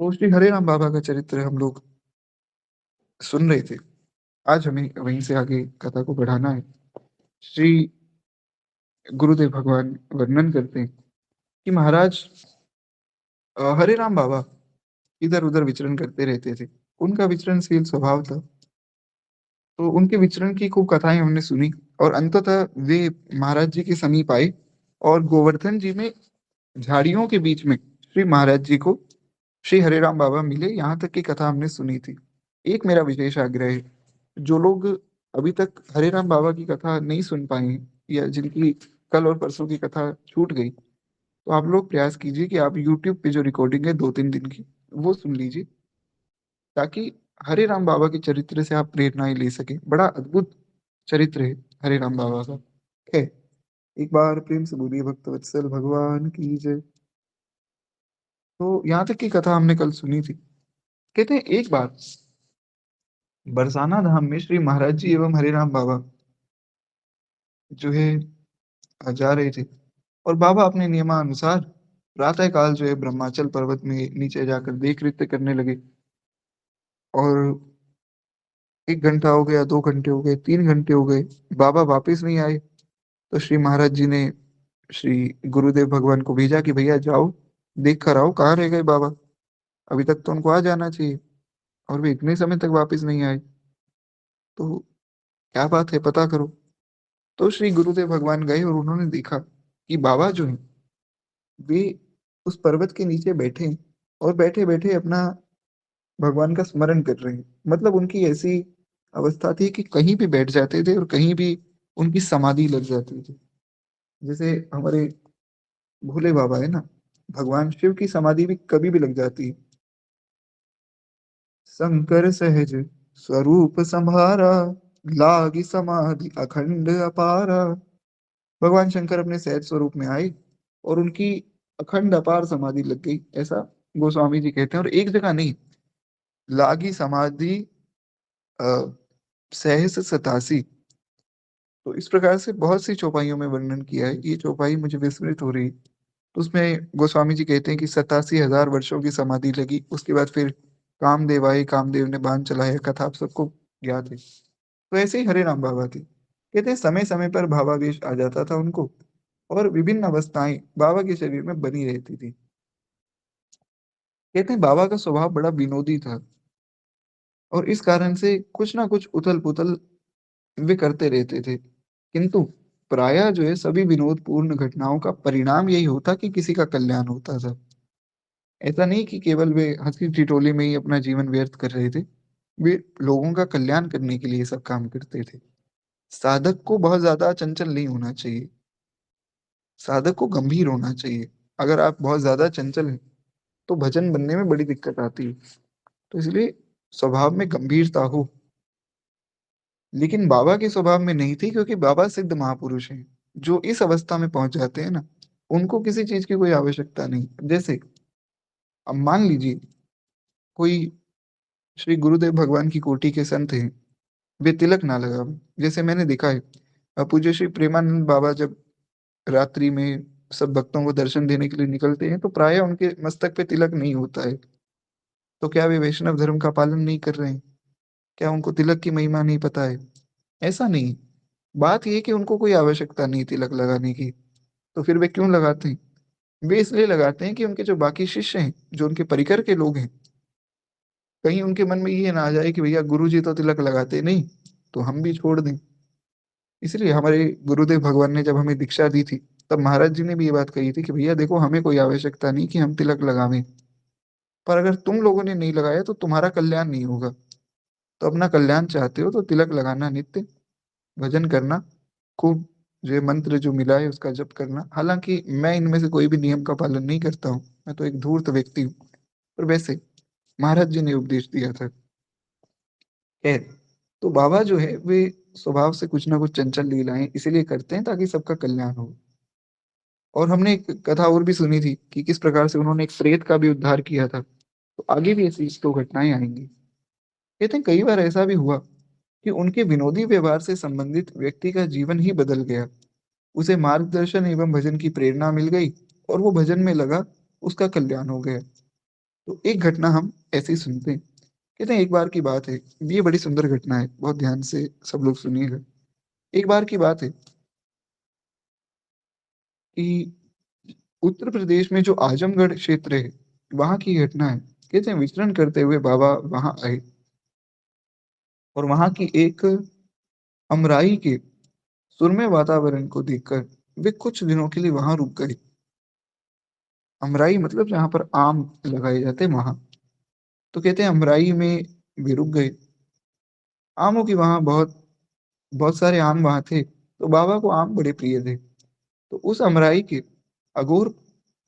तो श्री हरे राम बाबा का चरित्र हम लोग सुन रहे थे। आज हमें वहीं से आगे कथा को बढ़ाना है। श्री गुरुदेव भगवान वर्णन करते हैं कि महाराज हरे राम बाबा इधर-उधर विचरण करते रहते थे। उनका विचरणशील स्वभाव था, तो उनके विचरण की खूब कथाएँ हमने सुनी और अंततः वे महाराज जी के समीप आए और गोवर्धन जी में झाड़ियों के बीच में श्री महाराज जी को श्री हरे राम बाबा मिले, यहाँ तक की कथा हमने सुनी थी। एक मेरा विशेष आग्रह है, जो लोग अभी तक हरे राम बाबा की कथा नहीं सुन पाए हैं या जिनकी कल और परसों की कथा छूट गई, तो आप लोग प्रयास कीजिए कि आप यूट्यूब पे जो रिकॉर्डिंग है 2-3 दिन की, वो सुन लीजिए, ताकि हरे राम बाबा के चरित्र से आप प्रेरणाएँ ले सकें। बड़ा अद्भुत चरित्र है हरे राम बाबा का। है, एक बार प्रेम से बोलिए भक्तवत्सल भगवान की जय। तो यहाँ तक की कथा हमने कल सुनी थी। कहते हैं एक बार बरसाना धाम में श्री महाराज जी एवं हरे राम बाबा जो है जा रहे थे और बाबा अपने नियमानुसार प्रातः काल जो है ब्रह्माचल पर्वत में नीचे जाकर देख नृत्य करने लगे और 1 घंटा हो गया, 2 घंटे हो गए, 3 घंटे हो गए, बाबा वापस नहीं आए। तो श्री महाराज जी ने श्री गुरुदेव भगवान को भेजा कि भैया जाओ, देख कर आओ कहाँ रह गए बाबा? अभी तक तो उनको आ जाना चाहिए और वे इतने समय तक वापस नहीं आए। तो क्या बात है पता करो। तो श्री गुरुदेव भगवान गए और उन्होंने देखा कि बाबा जो हैं, वे उस पर्वत के नीचे बैठे हैं और बैठे-बैठे अपना भगवान का स्मरण कर रहे हैं। मतलब उनकी ऐसी अवस्था थी कि कहीं भी बैठ जाते थे और कहीं भी उनकी समाधि लग जाती थी। जैसे हमारे भोले बाबा है ना, भगवान शिव की समाधि भी कभी भी लग जाती है। शंकर सहज स्वरूप संभारा, लागी समाधि अखंड अपारा। भगवान शंकर अपने सहज स्वरूप में आए और उनकी अखंड अपार समाधि लग गई, ऐसा गोस्वामी जी कहते हैं। और एक जगह नहीं, लागी समाधि अ, सहस सतासी। तो इस प्रकार से बहुत सी चौपाइयों में वर्णन किया है। ये चौपाई मुझे विस्मृत हो रही है। तो उसमें गोस्वामी जी कहते हैं कि 87,000 वर्षों की समाधि लगी। उसके बाद फिर कामदेव आए, कामदेव ने बाण चलाया, कथा आप सबको याद है। तो ऐसे ही हरे राम बाबा थे। कहते हैं समय-समय पर भावावेश आ जाता था उनको और विभिन्न अवस्थाएँ बाबा के शरीर में बनी रहती थी। कहते हैं बाबा का स्वभाव बड़ा विनोदी था और इस कारण से कुछ ना कुछ उथल-पुथल वे करते रहते थे। किंतु प्रायः जो है सभी विनोदपूर्ण घटनाओं का परिणाम यही होता कि किसी का कल्याण होता था। ऐसा नहीं कि केवल वे हँसी-ठिठोली में ही अपना जीवन व्यर्थ कर रहे थे। वे लोगों का कल्याण करने के लिए ये सब काम करते थे। साधक को बहुत ज़्यादा चंचल नहीं होना चाहिए। साधक को गंभीर होना चाहिए। अगर आप बहुत ज़्यादा चंचल हैं, तो भजन बनने में बड़ी दिक्कत आती है। तो इसलिए स्वभाव में गंभीरता हो। लेकिन बाबा के स्वभाव में नहीं थी, क्योंकि बाबा सिद्ध महापुरुष हैं। जो इस अवस्था में पहुँच जाते हैं ना, उनको किसी चीज़ की कोई आवश्यकता नहीं। जैसे अब मान लीजिए कोई श्री गुरुदेव भगवान की कोटि के संत हैं, वे तिलक ना लगावें। जैसे मैंने देखा है पूज्य श्री प्रेमानंद बाबा जब रात्रि में सब भक्तों को दर्शन देने के लिए निकलते हैं, तो प्रायः उनके मस्तक पे तिलक नहीं होता है। तो क्या वे वैष्णव धर्म का पालन नहीं कर रहे हैं? क्या उनको तिलक की महिमा नहीं पता है? ऐसा नहीं। बात ये है कि उनको कोई आवश्यकता नहीं तिलक लगाने की, तो फिर वे क्यों लगाते हैं? वे इसलिए लगाते हैं कि उनके जो बाकी शिष्य हैं, जो उनके परिकर के लोग हैं, कहीं उनके मन में ये ना आ जाए कि भैया गुरुजी तो तिलक लगाते नहीं, तो हम भी छोड़ दें। इसलिए हमारे गुरुदेव भगवान ने जब हमें दीक्षा दी थी, तब महाराज जी ने भी ये बात कही थी कि भैया देखो, हमें कोई आवश्यकता नहीं कि हम तिलक लगावें, पर अगर तुम लोगों ने नहीं लगाया तो तुम्हारा कल्याण नहीं होगा। तो अपना कल्याण चाहते हो तो तिलक लगाना नित्य, भजन करना, खूब जो ये मंत्र जो मिला है उसका जप करना। हालाँकि मैं इनमें से कोई भी नियम का पालन नहीं करता हूँ, मैं तो एक धूर्त व्यक्ति हूँ। पर वैसे महाराज जी ने उपदेश दिया था। खैर, तो बाबा जो है वे स्वभाव से कुछ ना कुछ चंचल लीलाएँ इसीलिए करते हैं ताकि सबका कल्याण हो। और हमने एक कथा और भी सुनी थी कि किस प्रकार से उन्होंने एक प्रेत का भी उद्धार किया था। तो आगे भी ऐसी 2 घटनाएँ आएँगी। कहते हैं कई बार ऐसा भी हुआ कि उनके विनोदी व्यवहार से संबंधित व्यक्ति का जीवन ही बदल गया। उसे मार्गदर्शन एवं भजन की प्रेरणा मिल गई और वो भजन में लगा, उसका कल्याण हो गया। तो एक घटना हम ऐसे ही सुनते हैं। कहते हैं एक बार की बात है, ये बड़ी सुंदर घटना है, बहुत ध्यान से सब लोग सुनिएगा। एक बार की बात है कि उत्तर प्रदेश में जो आजमगढ़ क्षेत्र है, वहाँ की घटना है। कहते हैं विचरण करते हुए बाबा वहाँ आए और वहाँ की एक अमराई के सुरम्य वातावरण को देखकर वे कुछ दिनों के लिए वहाँ रुक गए। अमराई मतलब जहाँ पर आम लगाए जाते हैं वहाँ। तो कहते हैं अमराई में वे रुक गए। आमों की वहाँ बहुत बहुत सारे आम वहाँ थे, तो बाबा को आम बड़े प्रिय थे। तो उस अमराई के अघोर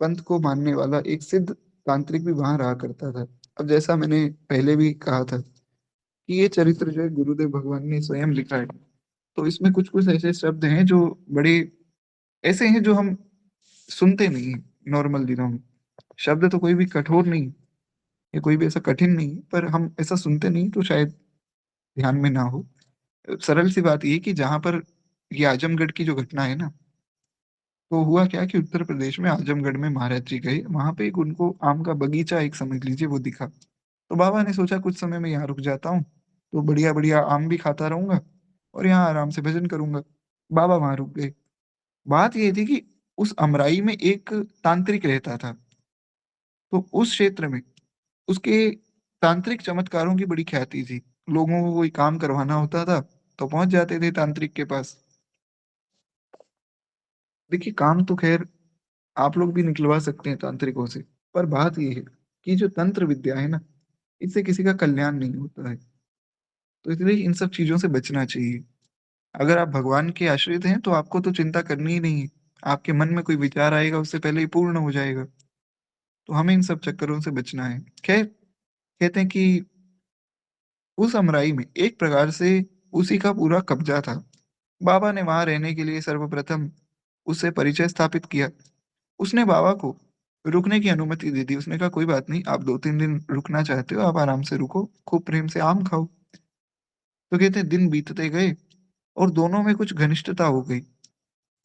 पंथ को मानने वाला एक सिद्ध तांत्रिक भी वहाँ रहा करता था। अब जैसा मैंने पहले भी कहा था कि ये चरित्र जो है गुरुदेव भगवान ने स्वयं लिखा है। तो इसमें कुछ-कुछ ऐसे शब्द हैं जो बड़े ऐसे हैं जो हम सुनते नहीं हैं नॉर्मल दिनों में। शब्द तो कोई भी कठोर नहीं है, या कोई भी ऐसा कठिन नहीं है, पर हम ऐसा सुनते नहीं तो शायद ध्यान में ना हो। सरल सी बात ये है कि जहाँ पर ये आजमगढ़ की जो घटना है ना, तो हुआ क्या कि उत्तर प्रदेश में आजमगढ़ में महाराज जी गए, वहाँ पे एक उनको आम का बगीचा एक समझ लीजिए वो दिखा। तो बाबा ने सोचा कुछ समय मैं यहाँ रुक जाता हूँ, तो बढ़िया-बढ़िया आम भी खाता रहूँगा और यहाँ आराम से भजन करूँगा। बाबा वहाँ रुक गए। बात ये थी कि उस अमराई में एक तांत्रिक रहता था, तो उस क्षेत्र में उसके तांत्रिक चमत्कारों की बड़ी ख्याति थी। लोगों को कोई काम करवाना होता था, तो पहुँच जाते थे तांत्रिक के पास। देखिए काम तो ख़ैर आप लोग भी निकलवा सकते हैं तांत्रिकों से, पर बात ये है कि जो तंत्र विद्या है ना, इससे किसी का कल्याण नहीं होता है। तो इसलिए इन सब चीज़ों से बचना चाहिए। अगर आप भगवान के आश्रित हैं, तो आपको तो चिंता करनी ही नहीं है। आपके मन में कोई विचार आएगा, उससे पहले ही पूर्ण हो जाएगा। तो हमें इन सब चक्करों से बचना है। ख़ैर, कहते हैं कि उस अमराई में एक प्रकार से उसी का पूरा कब्ज़ा था। बाबा ने वहाँ रहने के लिए सर्वप्रथम उससे परिचय स्थापित किया। उसने बाबा को रुकने की अनुमति दे दी। उसने कहा, "कोई बात नहीं, आप 2-3 दिन रुकना चाहते हो, आप आराम से रुको, खूब प्रेम से आम खाओ।" तो कहते हैं दिन बीतते गए और दोनों में कुछ घनिष्ठता हो गई।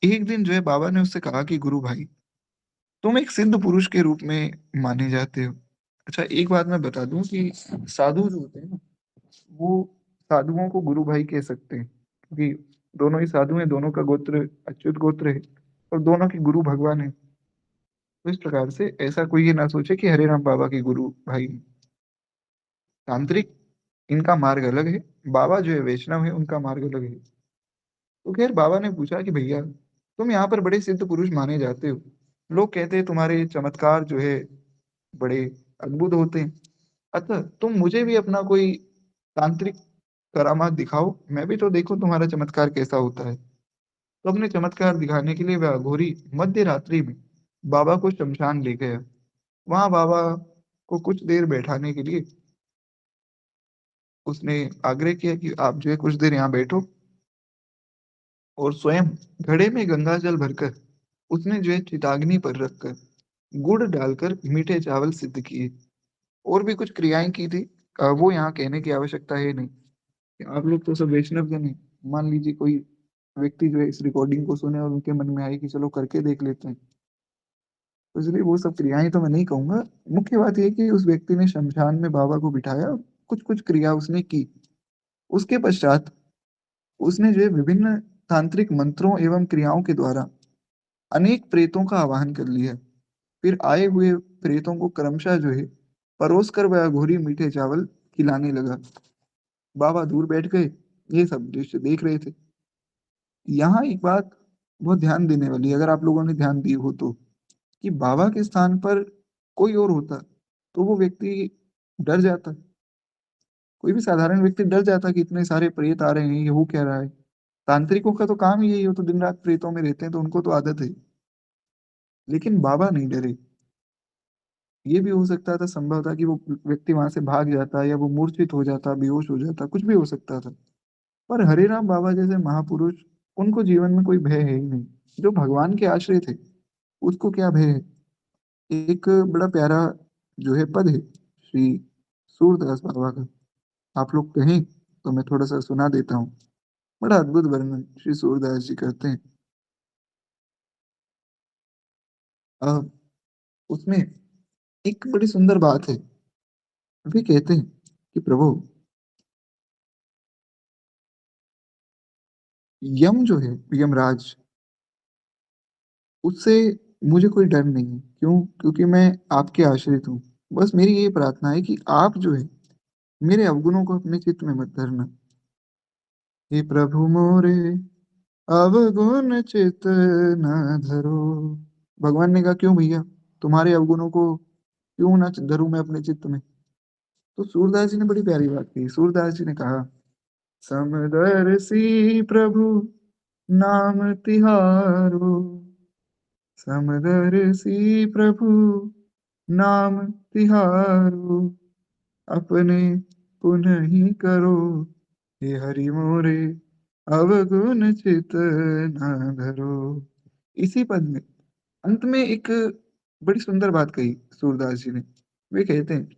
एक दिन जो है बाबा ने उससे कहा कि, "गुरु भाई, तुम एक सिद्ध पुरुष के रूप में माने जाते हो।" अच्छा एक बात मैं बता दूँ कि साधु जो होते हैं ना, वो साधुओं को गुरु भाई कह सकते हैं, क्योंकि दोनों ही साधु हैं, दोनों का गोत्र अच्युत गोत्र है और दोनों के गुरु भगवान हैं। तो इस प्रकार से ऐसा कोई ये ना सोचे कि हरे राम बाबा के गुरु भाई हैं। तांत्रिक इनका मार्ग अलग है, बाबा जो है वैष्णव है, उनका मार्ग अलग है। तो खैर बाबा ने पूछा कि भैया तुम यहाँ पर बड़े सिद्ध पुरुष माने जाते हो। लोग कहते हैं तुम्हारे चमत्कार जो है बड़े अद्भुत होते हैं। अतः तुम मुझे भी अपना कोई तांत्रिक करामात दिखाओ, मैं भी तो देखूँ तुम्हारा चमत्कार कैसा होता है। तो अपने चमत्कार दिखाने के लिए वह अघोरी मध्य रात्रि में बाबा को शमशान ले गया। वहाँ बाबा को कुछ देर बैठाने के लिए उसने आग्रह किया कि आप जो है कुछ देर यहाँ बैठो और स्वयं घड़े में गंगा जल भरकर उसने जो है चिताग्नि पर रखकर गुड़ डालकर मीठे चावल सिद्ध किए और भी कुछ क्रियाएं की थी। वो यहाँ कहने की आवश्यकता है नहीं। आप लोग तो सब वैष्णव जन हैं। मान लीजिए कोई व्यक्ति जो है इस रिकॉर्डिंग को सुने और उनके मन में आए कि चलो करके देख लेते हैं। तो इसलिए वो सब क्रियाएं तो मैं नहीं कहूँगा। मुख्य बात ये है कि उस व्यक्ति ने शमशान में बाबा को बिठाया, कुछ-कुछ क्रिया उसने की। उसके पश्चात उसने जो है विभिन्न तांत्रिक मंत्रों एवं क्रियाओं के द्वारा अनेक प्रेतों का आवाहन कर लिया। फिर आए हुए प्रेतों को क्रमशः जो है परोस कर वह अघोरी मीठे चावल खिलाने लगा। बाबा दूर बैठ गए, ये सब दृश्य देख रहे थे। यहाँ एक बात बहुत ध्यान देने वाली है, अगर आप लोगों ने ध्यान दी हो तो, कि बाबा के स्थान पर कोई और होता, तो वो व्यक्ति डर जाता। कोई भी साधारण व्यक्ति डर जाता कि इतने सारे प्रेत आ रहे हैं, ये हो क्या रहा है? तांत्रिकों का तो काम ही यही हो, तो दिन-रात प्रेतों में रहते हैं, तो उनको तो आदत है। लेकिन बाबा नहीं डरे। ये भी हो सकता था, संभव था कि वो व्यक्ति वहाँ से भाग जाता या वो मूर्छित हो जाता, बेहोश हो जाता, कुछ भी हो सकता था। पर हरे राम बाबा जैसे महापुरुष, उनको जीवन में कोई भय है ही नहीं। जो भगवान के आश्रय थे, उसको क्या भय है? एक बड़ा प्यारा जो है पद है, श्री सूरदास बाबा का। आप लोग कहें, तो मैं थोड़ा-सा सुना देता हूँ। बड़ा अद्भुत वर्णन श्री सूरदास जी करते हैं। अ, उसमें एक बड़ी सुंदर बात है। वे कहते हैं कि प्रभु, यम जो है, यमराज, उससे मुझे कोई डर नहीं है। क्यों? क्योंकि मैं आपके आश्रित हूँ। बस मेरी ये प्रार्थना है कि आप जो है, मेरे अवगुणों को अपने चित्त में मत धरना। हे प्रभु मोरे अवगुण चित्त न धरो। भगवान ने कहा, क्यों भैया? तुम्हारे अवगुणों को क्यों ना धरूं मैं अपने चित्त में? तो सूरदास जी ने बड़ी प्यारी बात कही। सूरदास जी ने कहा, समदर्शी प्रभु नाम तिहारो, समदर्शी प्रभु नाम तिहारो, अपने पुनः ही करो, हे हरि मोरे अवगुण चित न धरो। इसी पद में अंत में एक बड़ी सुंदर बात कही सूरदास जी ने। वे कहते हैं,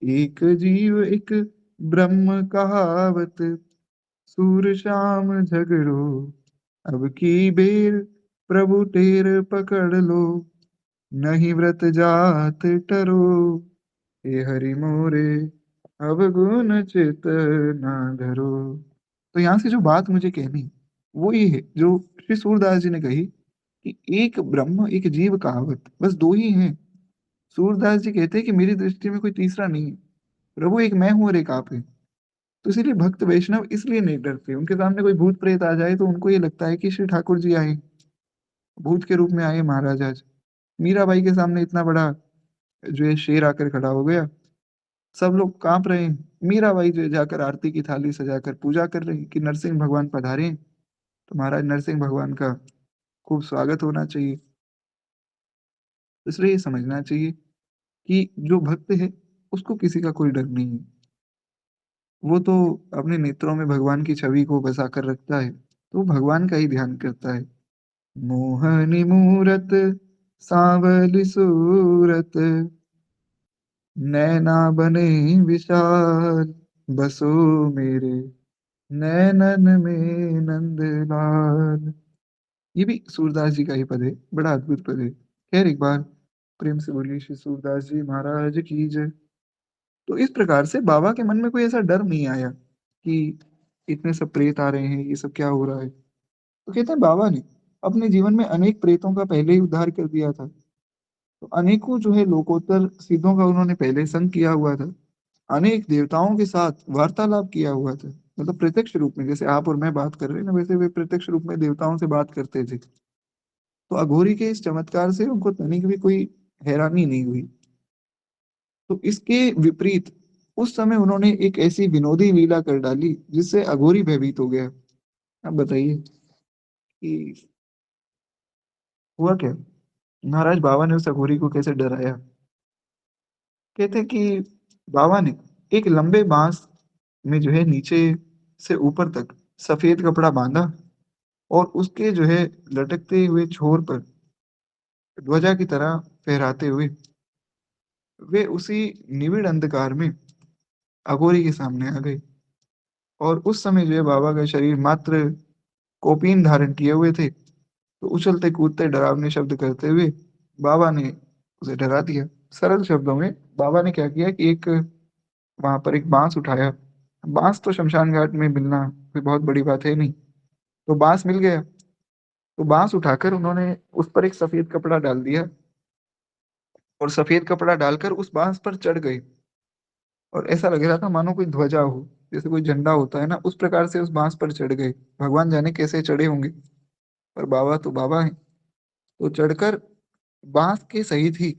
एक जीव एक ब्रह्म कहावत, सूर शाम झगड़ो, अब की बेर प्रभु टेर पकड़ लो, नहीं व्रत जात टरो, हे हरि मोरे अवगुण चित ना धरो। तो यहाँ से जो बात मुझे कहनी, वो ये है जो श्री सूरदास जी ने कही कि एक ब्रह्म एक जीव कहावत, बस दो ही हैं। सूरदास जी कहते हैं कि मेरी दृष्टि में कोई तीसरा नहीं है। प्रभु एक मैं हूँ और एक आप है। तो इसीलिए भक्त वैष्णव इसलिए नहीं डरते। उनके सामने कोई भूत प्रेत आ जाए तो उनको ये लगता है कि श्री ठाकुर जी आए, भूत के रूप में आए महाराज आज। मीराबाई के सामने इतना बड़ा जो है शेर आकर खड़ा हो गया, सब लोग कांप रहे हैं। मीराबाई जो है जाकर आरती की थाली सजाकर पूजा कर रही कि नरसिंह भगवान पधारे हैं, तो महाराज नरसिंह भगवान का खूब स्वागत होना चाहिए। इसलिए ये समझना चाहिए कि जो भक्त है, उसको किसी का कोई डर नहीं है। वो तो अपने नेत्रों में भगवान की छवि को बसा कर रखता है, तो वो भगवान का ही ध्यान करता है। मोहनी मूरत सांवली सूरत, नैना बने विशाल, बसो मेरे नैनन में नंदलाल। ये भी सूरदास जी का ही पद है, बड़ा अद्भुत पद है। खैर, एक बार प्रेम से बोलिए श्री सूरदास जी महाराज की जय। तो इस प्रकार से बाबा के मन में कोई ऐसा डर नहीं आया कि इतने सब प्रेत आ रहे हैं, ये सब क्या हो रहा है। तो कहते हैं बाबा ने अपने जीवन में अनेक प्रेतों का पहले ही उद्धार कर दिया था। तो अनेकों जो है लोकोत्तर सिद्धों का उन्होंने पहले संग किया हुआ था। अनेक देवताओं के साथ वार्तालाप किया हुआ था। मतलब प्रत्यक्ष रूप में, जैसे आप और मैं बात कर रहे हैं ना, वैसे वे प्रत्यक्ष रूप में देवताओं से बात करते थे। तो अघोरी के इस चमत्कार से उनको तनिक भी कोई हैरानी नहीं हुई। तो इसके विपरीत उस समय उन्होंने एक ऐसी विनोदी लीला कर डाली जिससे अघोरी भयभीत हो गया। अब बताइए कि हुआ क्या? महाराज बाबा ने उस अघोरी को कैसे डराया। कहते हैं कि बाबा ने एक लंबे बांस में जो है नीचे से ऊपर तक सफेद कपड़ा बांधा और उसके जो है लटकते हुए छोर पर ध्वजा की तरह फहराते हुए वे उसी निविड़ अंधकार में अघोरी के सामने आ गए। और उस समय जो है बाबा का शरीर मात्र कौपीन धारण किए हुए थे। तो उछलते कूदते डरावने शब्द करते हुए बाबा ने उसे डरा दिया। सरल शब्दों में बाबा ने क्या किया कि एक वहां पर एक बांस उठाया। बांस तो शमशान घाट में मिलना कोई बहुत बड़ी बात है नहीं, तो बांस मिल गया। तो बांस उठाकर उन्होंने उस पर एक सफेद कपड़ा डाल दिया और सफेद कपड़ा डालकर उस बांस पर चढ़ गए। और ऐसा लग रहा था मानो कोई ध्वजा हो, जैसे कोई झंडा होता है ना, उस प्रकार से उस बांस पर चढ़ गए। भगवान जाने कैसे चढ़े होंगे, पर बाबा तो बाबा है। तो चढ़कर बांस के सहित ही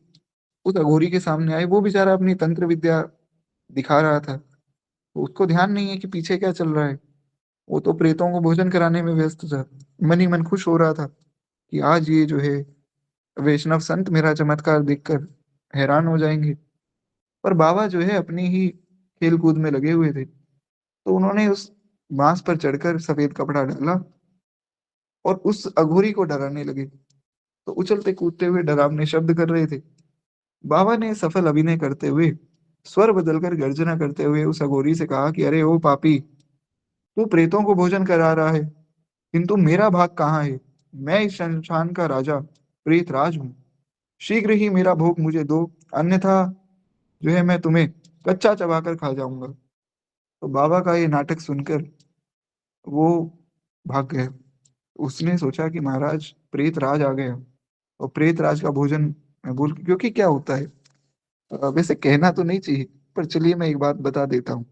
उस अघोरी के सामने आए। वो बेचारा अपनी तंत्र विद्या दिखा रहा था, तो उसको ध्यान नहीं है कि पीछे क्या चल रहा है। वो तो प्रेतों को भोजन कराने में व्यस्त था। मन ही मन खुश हो रहा था कि आज ये जो है वैष्णव संत मेरा चमत्कार देखकर हैरान हो जाएंगे। पर बाबा जो है अपनी ही खेल कूद में लगे हुए थे। तो उन्होंने उस बांस पर चढ़कर सफेद कपड़ा डाला और उस अघोरी को डराने लगे। तो उछलते कूदते हुए डरावने शब्द कर रहे थे। बाबा ने सफल अभिनय करते हुए स्वर बदलकर गर्जना करते हुए उस अघोरी से कहा कि अरे ओ पापी, तू प्रेतों को भोजन करा रहा है, किंतु मेरा भाग कहाँ है? मैं इस शमशान का राजा प्रेतराज हूँ। शीघ्र ही मेरा भोग मुझे दो, अन्यथा जो है मैं तुम्हें कच्चा चबाकर खा जाऊंगा। तो बाबा का ये नाटक सुनकर वो भाग गया। उसने सोचा कि महाराज प्रेत राज आ गया, और प्रेत राज का भोजन मैं भूल, क्योंकि क्या होता है, वैसे कहना तो नहीं चाहिए, पर चलिए मैं एक बात बता देता हूँ।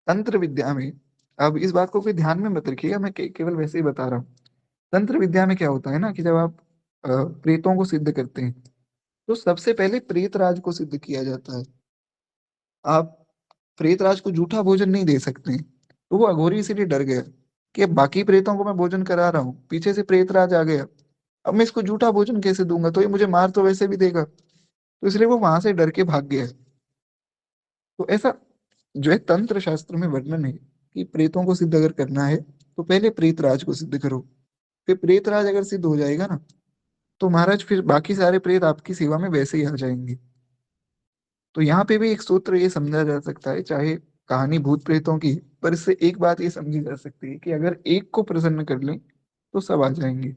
तंत्र विद्या में, अब इस बात को कोई ध्यान में मत रखिएगा, मैं केवल वैसे ही बता रहा हूँ। तंत्र विद्या में क्या होता है ना, कि जब आप प्रेतों को सिद्ध करते हैं, तो सबसे पहले प्रेत राज को सिद्ध किया जाता है। आप प्रेत राज को जूठा भोजन नहीं दे सकते हैं। तो वो अघोरी इसीलिए डर गया कि अब बाकी प्रेतों को मैं भोजन करा रहा हूँ, पीछे से प्रेत राज आ गया, अब मैं इसको जूठा भोजन कैसे दूंगा, तो ये मुझे मार तो वैसे भी देगा। तो इसलिए वो वहां से डर के भाग गया। तो ऐसा जो है तंत्र शास्त्र में वर्णन है कि प्रेतों को सिद्ध अगर करना है, तो पहले प्रेत राज को सिद्ध करो। फिर प्रेत राज अगर सिद्ध हो जाएगा ना, तो महाराज फिर बाकी सारे प्रेत आपकी सेवा में वैसे ही आ जाएंगे। तो यहाँ पे भी एक सूत्र ये समझा जा सकता है, चाहे कहानी भूत प्रेतों की, पर इससे एक बात ये समझी जा सकती है कि अगर एक को प्रसन्न कर लें तो सब आ जाएंगे।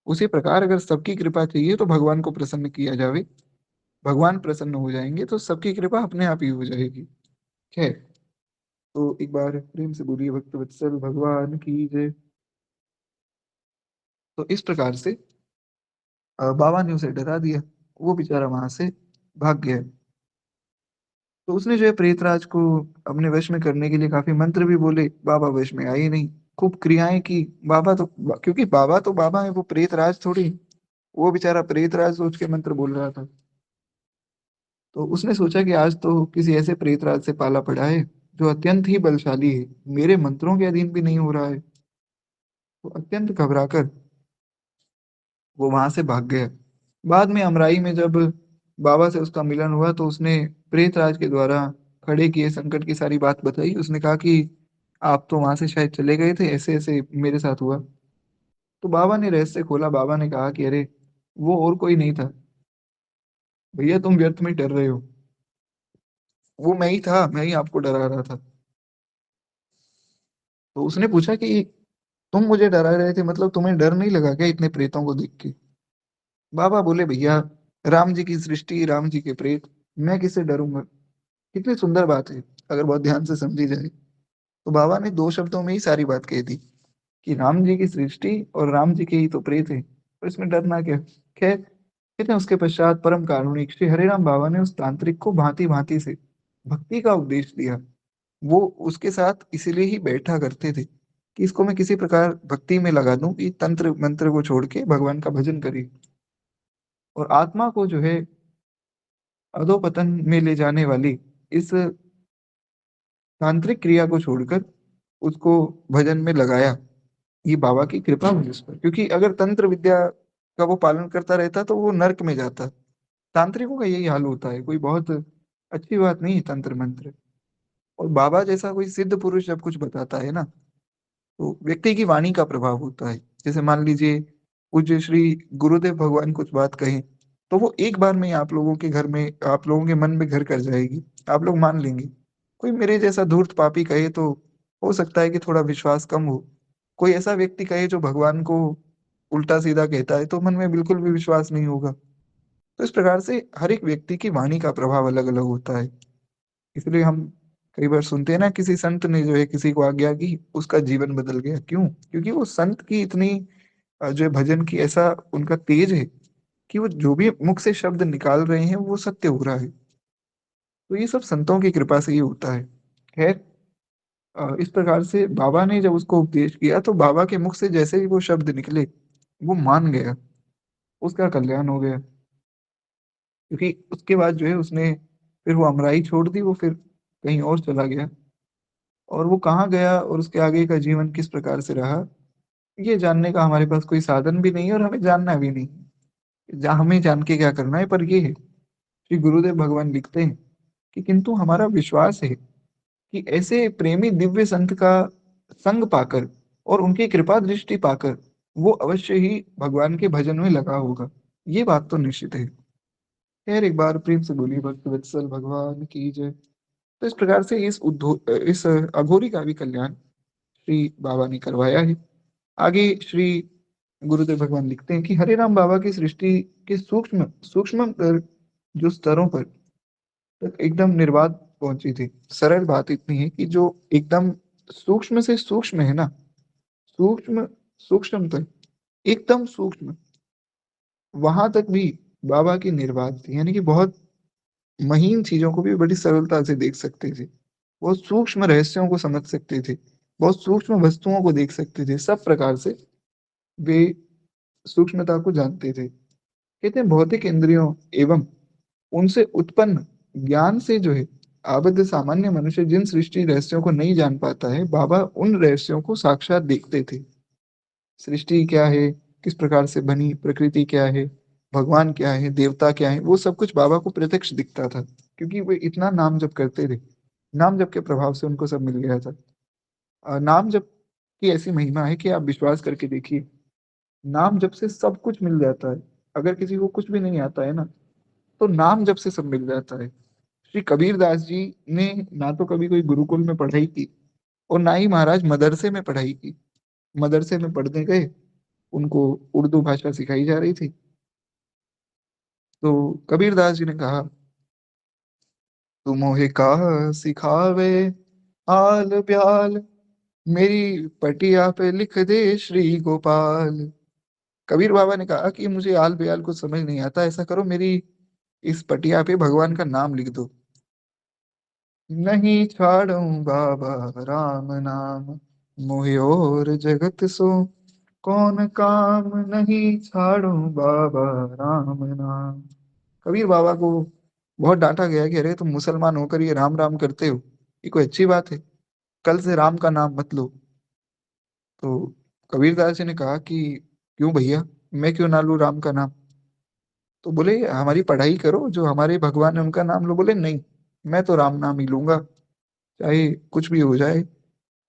उसी प्रकार अगर सबकी कृपा चाहिए तो भगवान को प्रसन्न किया जावे, भगवान प्रसन्न हो जाएंगे तो सबकी कृपा अपने आप ही हो जाएगी। खैर, तो एक बार प्रेम से बोलिए भक्त वत्सल भगवान की जय। तो इस प्रकार से बाबा ने उसे डरा दिया, वो बेचारा वहां से भाग गया। तो उसने जो है प्रेतराज को अपने वश में करने के लिए काफी मंत्र भी बोले, बाबा वश में आई नहीं। खूब क्रियाएं की, बाबा तो, क्योंकि बाबा तो बाबा है, वो प्रेतराज थोड़ी। वो बेचारा प्रेतराज सोच के मंत्र बोल रहा था। तो उसने सोचा कि आज तो किसी ऐसे प्रेतराज से पाला पड़ा है जो अत्यंत ही बलशाली है, मेरे मंत्रों के अधीन भी नहीं हो रहा है। तो अत्यंत घबराकर वो वहां से भाग गया। बाद में अमराई में जब बाबा से उसका मिलन हुआ, तो उसने प्रेतराज के द्वारा खड़े किए संकट की सारी बात बताई। उसने कहा कि आप तो वहां से शायद चले गए थे, ऐसे ऐसे मेरे साथ हुआ। तो बाबा ने रहस्य खोला, बाबा ने कहा कि अरे, वो और कोई नहीं था भैया, तुम व्यर्थ में डर रहे हो। वो मैं ही था, मैं ही आपको डरा रहा था। तो उसने पूछा कि तुम मुझे डरा रहे थे, मतलब तुम्हें डर नहीं लगा क्या इतने प्रेतों को देख के? बाबा बोले, भैया राम जी की सृष्टि, राम जी के प्रेत, मैं किससे डरूंगा। कितनी सुंदर बात है अगर बहुत ध्यान से समझी जाए। तो बाबा ने दो शब्दों में ही सारी बात कह दी कि राम जी की सृष्टि और राम जी के ही तो प्रेत है, तो इसमें डरना क्या। खैर, कहते हैं उसके पश्चात परम कारुणिक श्री हरिराम बाबा ने उस तांत्रिक को भांति भांति से भक्ति का उपदेश दिया। वो उसके साथ इसीलिए ही बैठा करते थे कि इसको मैं किसी प्रकार भक्ति में लगा दूं, कि तंत्र मंत्र को छोड़ के भगवान का भजन करे, और आत्मा को जो है अधोपतन में ले जाने वाली इस तांत्रिक क्रिया को छोड़कर उसको भजन में लगाया। ये बाबा की कृपा हुई उस पर, क्योंकि अगर तंत्र विद्या का वो पालन करता रहता तो वो नर्क में जाता। तांत्रिकों का यही हाल होता है, कोई बहुत अच्छी बात नहीं है तंत्र मंत्र। और बाबा जैसा कोई सिद्ध पुरुष जब कुछ बताता है ना, तो व्यक्ति की वाणी का प्रभाव होता है। जैसे मान लीजिए पूज्य श्री गुरुदेव भगवान कुछ बात कहें, तो वो एक बार में ही आप लोगों के घर में, आप लोगों के मन में घर कर जाएगी, आप लोग मान लेंगे। कोई मेरे जैसा धूर्त पापी कहे तो हो सकता है कि थोड़ा विश्वास कम हो। कोई ऐसा व्यक्ति कहे जो भगवान को उल्टा सीधा कहता है, तो मन में बिल्कुल भी विश्वास नहीं होगा। तो इस प्रकार से हर एक व्यक्ति की वाणी का प्रभाव अलग अलग होता है। इसलिए हम कई बार सुनते हैं ना, किसी संत ने जो है किसी को आज्ञा की, उसका जीवन बदल गया। क्यों? क्योंकि वो संत की इतनी जो है भजन की ऐसा उनका तेज है कि वो जो भी मुख से शब्द निकाल रहे हैं वो सत्य हो रहा है। तो ये सब संतों की कृपा से ही होता है। खैर, इस प्रकार से बाबा ने जब उसको उपदेश किया, तो बाबा के मुख से जैसे ही वो शब्द निकले, वो मान गया, उसका कल्याण हो गया। क्योंकि उसके बाद जो है उसने फिर वो अमराई छोड़ दी, वो फिर कहीं और चला गया। और वो कहाँ गया और उसके आगे का जीवन किस प्रकार से रहा, ये जानने का हमारे पास कोई साधन भी नहीं है, और हमें जानना भी नहीं है। हमें जान के क्या करना है, पर ये है, श्री गुरुदेव भगवान लिखते हैं कि किंतु हमारा विश्वास है कि ऐसे प्रेमी दिव्य संत का संग पाकर और उनकी कृपा दृष्टि पाकर वो अवश्य ही भगवान के भजन में लगा होगा। ये बात तो निश्चित है। खैर, एक बार प्रेम से बोलिए भक्त वत्सल भगवान की जय। तो इस प्रकार से इस अघोरी का भी कल्याण श्री बाबा ने करवाया है। आगे श्री गुरुदेव भगवान लिखते हैं कि हरे राम बाबा की सृष्टि के सूक्ष्म सूक्ष्म जो स्तरों पर तक एकदम निर्बाध पहुंची थी। सरल बात इतनी है कि जो एकदम सूक्ष्म से सूक्ष्म है ना, सूक्ष्म सूक्ष्म तक, एकदम सूक्ष्म, वहां तक भी बाबा की निर्बाध थी। यानी कि बहुत महीन चीजों को भी बड़ी सरलता से देख सकते थे, बहुत सूक्ष्म रहस्यों को समझ सकते थे, बहुत सूक्ष्म वस्तुओं को देख सकते थे, सब प्रकार से वे सूक्ष्मता को जानते थे। कहते हैं भौतिक इंद्रियों एवं उनसे उत्पन्न ज्ञान से जो है आबद्ध सामान्य मनुष्य जिन सृष्टि रहस्यों को नहीं जान पाता है, बाबा उन रहस्यों को साक्षात देखते थे। सृष्टि क्या है, किस प्रकार से बनी, प्रकृति क्या है, भगवान क्या है, देवता क्या है, वो सब कुछ बाबा को प्रत्यक्ष दिखता था, क्योंकि वे इतना नाम जप करते थे। नाम जप के प्रभाव से उनको सब मिल गया था। नाम जप की ऐसी महिमा है कि आप विश्वास करके देखिए, नाम जप से सब कुछ मिल जाता है। अगर किसी को कुछ भी नहीं आता है ना, तो नाम जप से सब मिल जाता है। श्री कबीर दास जी ने ना तो कभी कोई गुरुकुल में पढ़ाई की, और ना ही महाराज मदरसे में पढ़ाई की। मदरसे में पढ़ने गए, उनको उर्दू भाषा सिखाई जा रही थी। तो कबीर दास जी ने कहा, तू मोहे काह सिखावे आल ब्याल, मेरी पटिया पे लिख दे श्री गोपाल। कबीर बाबा ने कहा कि मुझे आल बेयाल कुछ समझ नहीं आता, ऐसा करो मेरी इस पटिया पे भगवान का नाम लिख दो। नहीं छाड़ूं बाबा राम नाम, मोहि और जगत सो कौन काम, नहीं छाड़ूं बाबा राम नाम। कबीर बाबा को बहुत डांटा गया कि अरे तुम मुसलमान होकर ये राम राम करते हो, ये कोई अच्छी बात है, कल से राम का नाम मत लो। तो कबीरदास जी ने कहा कि क्यों भैया, मैं क्यों ना लूं राम का नाम। तो बोले हमारी पढ़ाई करो, जो हमारे भगवान है उनका नाम लो। बोले नहीं, मैं तो राम नाम ही लूंगा, चाहे कुछ भी हो जाए।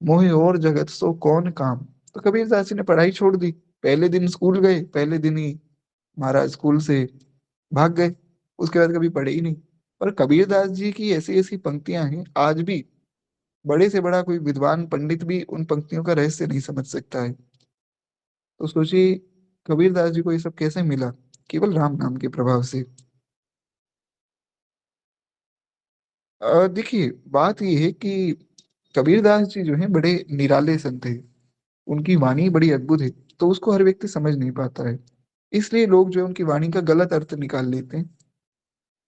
मोहे और जगत सो कौन काम। तो कबीरदास जी ने पढ़ाई छोड़ दी। पहले दिन स्कूल गए, पहले दिन ही महाराज स्कूल से भाग गए, उसके बाद कभी पढ़े ही नहीं। और कबीरदास जी की ऐसी ऐसी पंक्तियां हैं, आज भी बड़े से बड़ा कोई विद्वान पंडित भी उन पंक्तियों का रहस्य नहीं समझ सकता है। तो सोचिए कबीरदास जी को ये सब कैसे मिला, केवल राम नाम के प्रभाव से। देखिए बात ये है कि कबीरदास जी जो हैं बड़े निराले संत थे, उनकी वाणी बड़ी अद्भुत है, तो उसको हर व्यक्ति समझ नहीं पाता है। इसलिए लोग जो है उनकी वाणी का गलत अर्थ निकाल लेते हैं।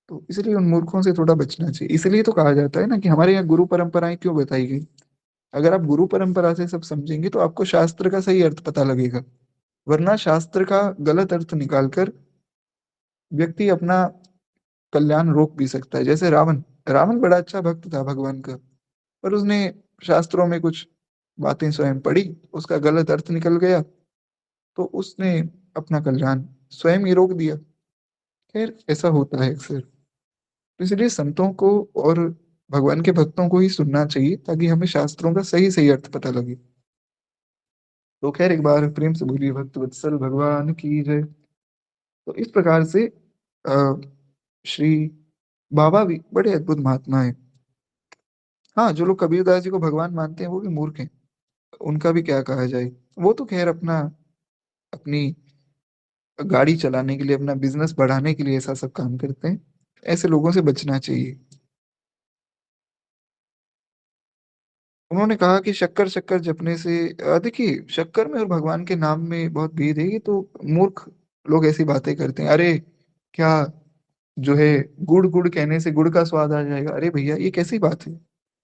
तो इसलिए उन मूर्खों से थोड़ा बचना चाहिए। इसलिए तो कहा जाता है ना कि हमारे यहाँ गुरु परंपराएं क्यों बताई गई। अगर आप गुरु परंपरा से सब समझेंगे तो आपको शास्त्र का सही अर्थ पता लगेगा, वरना शास्त्र का गलत अर्थ निकालकर व्यक्ति अपना कल्याण रोक भी सकता है। जैसे रावण, रावण बड़ा अच्छा भक्त था भगवान का, पर उसने शास्त्रों में कुछ बातें स्वयं पढ़ी, उसका गलत अर्थ निकल गया, तो उसने अपना कल्याण स्वयं ही रोक दिया। खैर ऐसा होता है अक्सर। तो इसलिए संतों को और भगवान के भक्तों को ही सुनना चाहिए, ताकि हमें शास्त्रों का सही सही अर्थ पता लगे। तो खैर एक बार प्रेम से बोलिए भक्त वत्सल भगवान की जय। तो इस प्रकार से अ, श्री बाबा भी बड़े अद्भुत महात्मा है। हाँ, जो लोग कबीरदास जी को भगवान मानते हैं वो भी मूर्ख हैं, उनका भी क्या कहा जाए। वो तो खैर अपना अपनी गाड़ी चलाने के लिए, अपना बिजनेस बढ़ाने के लिए ऐसा सब काम करते हैं। ऐसे लोगों से बचना चाहिए। उन्होंने कहा कि शक्कर शक्कर जपने से देखिए शक्कर में और भगवान के नाम में बहुत भेद है। ये तो मूर्ख लोग ऐसी बातें करते हैं, अरे क्या जो है गुड़ गुड़ कहने से गुड़ का स्वाद आ जाएगा। अरे भैया ये कैसी बात है,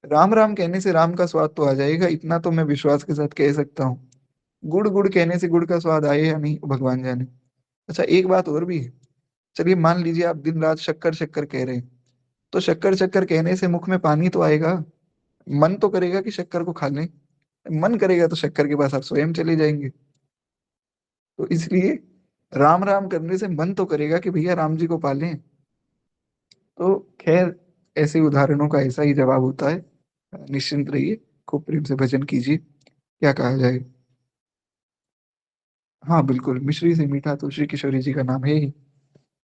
राम राम कहने से राम का स्वाद तो आ जाएगा, इतना तो मैं विश्वास के साथ कह सकता हूँ। गुड़ गुड़ कहने से गुड़ का स्वाद आए या नहीं भगवान जाने। अच्छा एक बात और भी है, चलिए मान लीजिए आप दिन रात शक्कर शक्कर कह रहे हैं, तो शक्कर शक्कर कहने से मुख में पानी तो आएगा, मन तो करेगा कि शक्कर को खा लें। मन करेगा तो शक्कर के पास आप स्वयं चले जाएंगे। तो इसलिए राम राम करने से मन तो करेगा कि भैया राम जी को पालें। तो खैर ऐसे उदाहरणों का ऐसा ही जवाब होता है। निश्चिंत रहिए, खूब प्रेम से भजन कीजिए, क्या कहा जाए। हाँ बिल्कुल, मिश्री से मीठा तो श्री किशोरी जी का नाम है ही।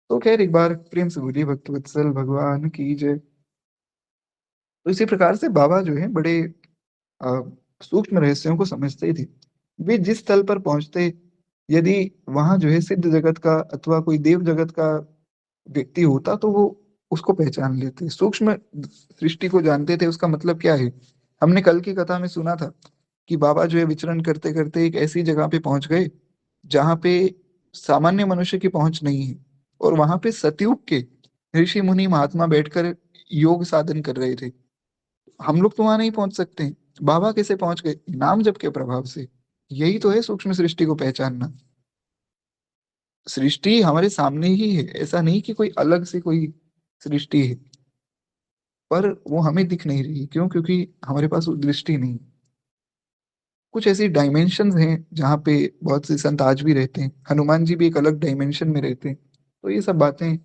तो खैर एक बार प्रेम से बोलिए भक्त वत्सल भगवान की जय। तो इसी प्रकार से बाबा जो है बड़े अ, सूक्ष्म रहस्यों को समझते थे। वे जिस स्थल पर पहुंचते यदि वहाँ जो है सिद्ध जगत का अथवा कोई देव जगत का व्यक्ति होता तो वो उसको पहचान लेते। सूक्ष्म सृष्टि को जानते थे उसका मतलब क्या है? हमने कल की कथा में सुना था कि बाबा जो है विचरण करते-करते एक ऐसी जगह पे पहुँच गए, जहाँ पे सामान्य मनुष्य की पहुँच नहीं है और वहाँ पे सतयुग के ऋषि-मुनि महात्मा बैठकर योग साधन कर रहे थे। हम लोग तो वहाँ नहीं पहुँच सकते हैं। बाबा कैसे पहुँच गए? नाम जप के प्रभाव से। यही तो है सूक्ष्म सृष्टि को पहचानना। सृष्टि हमारे सामने ही है, ऐसा नहीं कि कोई अलग से कोई सृष्टि है, पर वो हमें दिख नहीं रही। क्यों? क्योंकि हमारे पास वो दृष्टि नहीं। कुछ ऐसी डायमेंशंस हैं जहाँ पे बहुत से संत आज भी रहते हैं। हनुमान जी भी एक अलग डायमेंशन में रहते हैं। तो ये सब बातें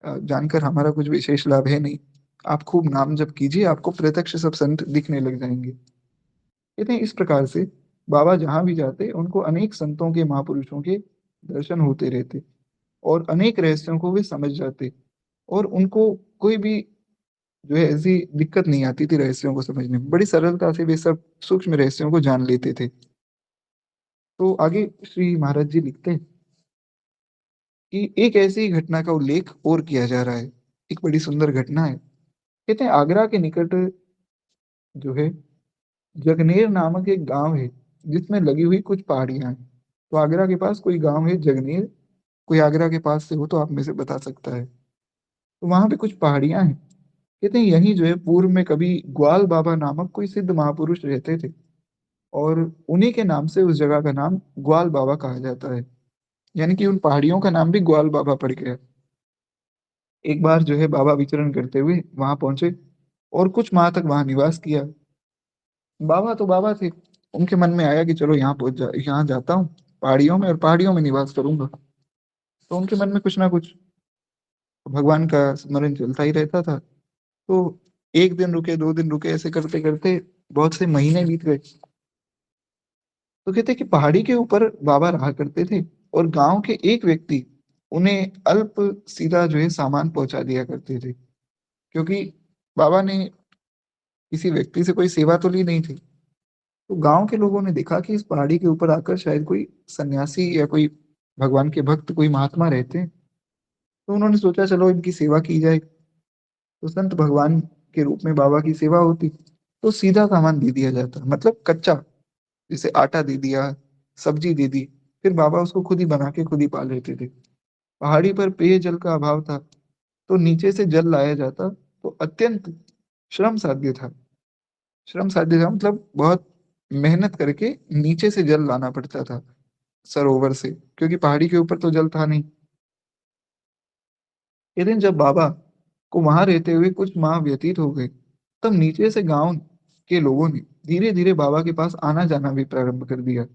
जानकर हमारा कुछ विशेष लाभ है नहीं। आप खूब नाम जप कीजिए, आपको प्रत्यक्ष सब संत दिखने लग जाएँगे। कहते हैं इस प्रकार से बाबा जहाँ भी जाते, उनको अनेक संतों के, महापुरुषों के दर्शन होते रहते और अनेक रहस्यों को वे समझ जाते और उनको कोई भी जो है ऐसी दिक्कत नहीं आती थी रहस्यों को समझने में। बड़ी सरलता से वे सब सूक्ष्म रहस्यों को जान लेते थे। तो आगे श्री महाराज जी लिखते हैं कि एक ऐसी घटना का उल्लेख और किया जा रहा है। एक बड़ी सुंदर घटना है। कहते हैं आगरा के निकट जो है जगनेर नामक एक गाँव है, जिसमें लगी हुई कुछ पहाड़ियाँ हैं। तो आगरा के पास कोई गाँव है जगनेर, कोई आगरा के पास से हो तो आप में से बता सकता है। तो वहाँ पे कुछ पहाड़ियाँ हैं। कहते हैं यहीं जो है पूर्व में कभी ग्वाल बाबा नामक कोई सिद्ध महापुरुष रहते थे और उन्हीं के नाम से उस जगह का नाम ग्वाल बाबा कहा जाता है। यानी कि उन पहाड़ियों का नाम भी ग्वाल बाबा पड़ गया। एक बार जो है बाबा विचरण करते हुए वहाँ पहुँचे और कुछ माह तक वहाँ निवास किया। बाबा तो बाबा थे, उनके मन में आया कि चलो यहाँ जाता हूँ पहाड़ियों में और पहाड़ियों में निवास करूँगा। तो उनके मन में कुछ ना कुछ भगवान का स्मरण चलता ही रहता था। तो 1 दिन रुके, 2 दिन रुके, ऐसे करते-करते बहुत से महीने बीत गए। तो कहते हैं कि पहाड़ी के ऊपर बाबा रहा करते थे और गाँव के एक व्यक्ति उन्हें अल्प सीधा जो है सामान पहुँचा दिया करते थे। क्योंकि बाबा ने किसी व्यक्ति से कोई सेवा तो ली नहीं थी। तो गाँव के लोगों ने देखा कि इस पहाड़ी के ऊपर आकर शायद कोई सन्यासी या कोई भगवान के भक्त, कोई महात्मा रहते हैं। तो उन्होंने सोचा चलो इनकी सेवा की जाए। तो संत भगवान के रूप में बाबा की सेवा होती, तो सीधा सामान दे दिया जाता, मतलब कच्चा, जैसे आटा दे दिया, सब्जी दे दी, फिर बाबा उसको खुद ही बना के खुद ही पा लेते थे। पहाड़ी पर पेयजल का अभाव था, तो नीचे से जल लाया जाता, तो अत्यंत श्रम साध्य था। श्रम साध्य था मतलब बहुत मेहनत करके नीचे से जल लाना पड़ता था, सरोवर से, क्योंकि पहाड़ी के ऊपर तो जल था नहीं। एक दिन जब बाबा को वहां रहते हुए कुछ माह व्यतीत हो गए, तब नीचे से गांव के लोगों ने धीरे धीरे बाबा के पास आना जाना भी प्रारंभ कर दिया।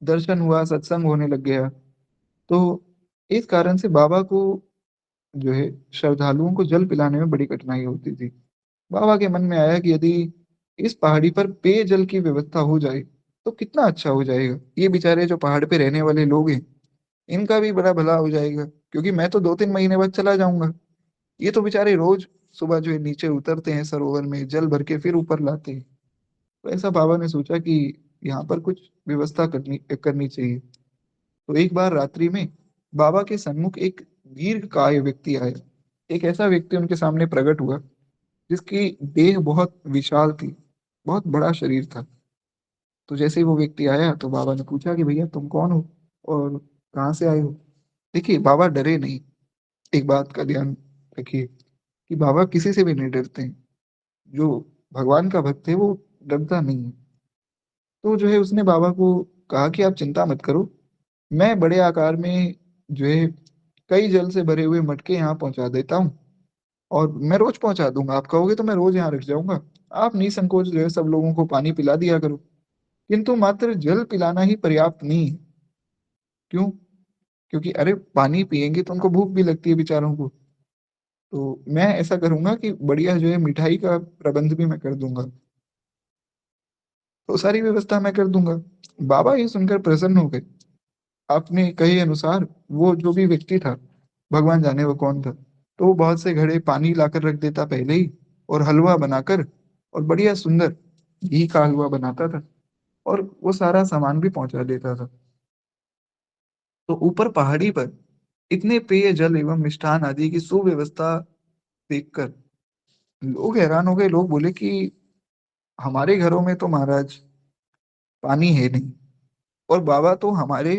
दर्शन हुआ, सत्संग होने लग गया। तो इस कारण से बाबा को जो है श्रद्धालुओं को जल पिलाने में बड़ी कठिनाई होती थी। बाबा के मन में आया कि यदि इस पहाड़ी पर पेयजल की व्यवस्था हो जाए तो कितना अच्छा हो जाएगा। ये बेचारे जो पहाड़ पे रहने वाले लोग हैं, इनका भी बड़ा भला हो जाएगा, क्योंकि मैं तो 2-3 महीने बाद चला जाऊंगा। ये तो बेचारे रोज सुबह जो है नीचे उतरते हैं सरोवर में जल भर के फिर ऊपर लाते हैं। तो ऐसा बाबा ने सोचा कि यहाँ पर कुछ व्यवस्था करनी करनी चाहिए। तो एक बार रात्रि में बाबा के सन्मुख एक दीर्घकाय व्यक्ति आया। एक ऐसा व्यक्ति उनके सामने प्रकट हुआ जिसकी देह बहुत विशाल थी, बहुत बड़ा शरीर था। तो जैसे ही वो व्यक्ति आया तो बाबा ने पूछा कि भैया तुम कौन हो और कहाँ से आए हो? देखिए बाबा डरे नहीं। एक बात का ध्यान रखिए कि बाबा किसी से भी नहीं डरते हैं। जो भगवान का भक्त है वो डरता नहीं है। तो जो है उसने बाबा को कहा कि आप चिंता मत करो, मैं बड़े आकार में जो है कई जल से भरे हुए मटके यहाँ पहुँचा देता हूँ और मैं रोज पहुँचा दूँगा। आप कहोगे तो मैं रोज यहाँ रख जाऊँगा। आप निसंकोच जो है सब लोगों को पानी पिला दिया करो। किंतु मात्र जल पिलाना ही पर्याप्त नहीं है। क्यों? क्योंकि अरे पानी पिएँगे तो उनको भूख भी लगती है बेचारों को। तो मैं ऐसा करूँगा कि बढ़िया जो है मिठाई का प्रबंध भी मैं कर दूँगा। तो सारी व्यवस्था मैं कर दूँगा। बाबा ये सुनकर प्रसन्न हो गए। आपने कहे अनुसार वो जो भी व्यक्ति था, भगवान जाने वो कौन था, तो वो बहुत से घड़े पानी लाकर रख देता पहले ही और हलवा बनाकर और बढ़िया सुंदर घी का हलवा बनाता था और वो सारा सामान भी पहुँचा देता था। तो ऊपर पहाड़ी पर इतने पेय जल एवं मिष्ठान आदि की सुव्यवस्था देखकर लोग हैरान हो गए। लोग बोले कि हमारे घरों में तो महाराज पानी है नहीं, और बाबा तो हमारे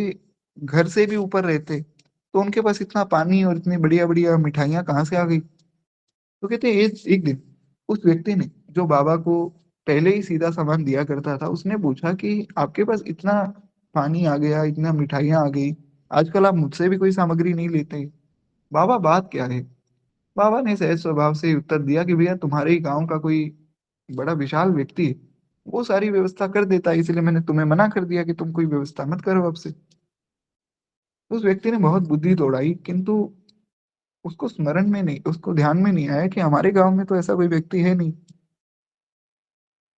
घर से भी ऊपर रहते, तो उनके पास इतना पानी और इतनी बढ़िया बढ़िया मिठाइयाँ कहाँ से आ गई। तो कहते हैं एक दिन उस व्यक्ति ने, जो बाबा को पहले ही सीधा सामान दिया करता था, उसने पूछा कि आपके पास इतना पानी आ गया, इतना मिठाइयाँ आ गई, आजकल आप मुझसे भी कोई सामग्री नहीं लेते, बाबा बात क्या है। बाबा ने सहज स्वभाव से उत्तर दिया कि भैया तुम्हारे ही गांव का कोई बड़ा विशाल व्यक्ति है, वो सारी व्यवस्था कर देता है, इसलिए मैंने तुम्हें मना कर दिया कि तुम कोई व्यवस्था मत करो अब से। उस व्यक्ति ने बहुत बुद्धि दौड़ाई, किंतु उसको स्मरण में नहीं, उसको ध्यान में नहीं आया कि हमारे गांव में तो ऐसा कोई व्यक्ति है नहीं,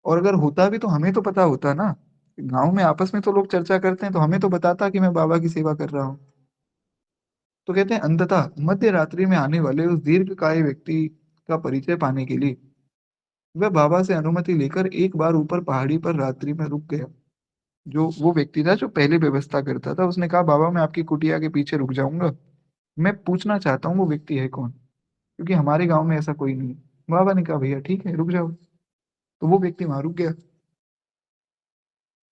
और अगर होता भी तो हमें तो पता होता ना। गांव में आपस में तो लोग चर्चा करते हैं, तो हमें तो बताता कि मैं बाबा की सेवा कर रहा हूँ। तो कहते हैं अंततः मध्य रात्रि में आने वाले उस दीर्घकाय व्यक्ति का परिचय पाने के लिए वह बाबा से अनुमति लेकर एक बार ऊपर पहाड़ी पर रात्रि में रुक गया। जो वो व्यक्ति था जो पहले व्यवस्था करता था, उसने कहा बाबा मैं आपकी कुटिया के पीछे रुक जाऊंगा, मैं पूछना चाहता हूँ वो व्यक्ति है कौन, क्योंकि हमारे गांव में ऐसा कोई नहीं है। बाबा ने कहा भैया ठीक है रुक जाओ। तो वो व्यक्ति वहां रुक गया।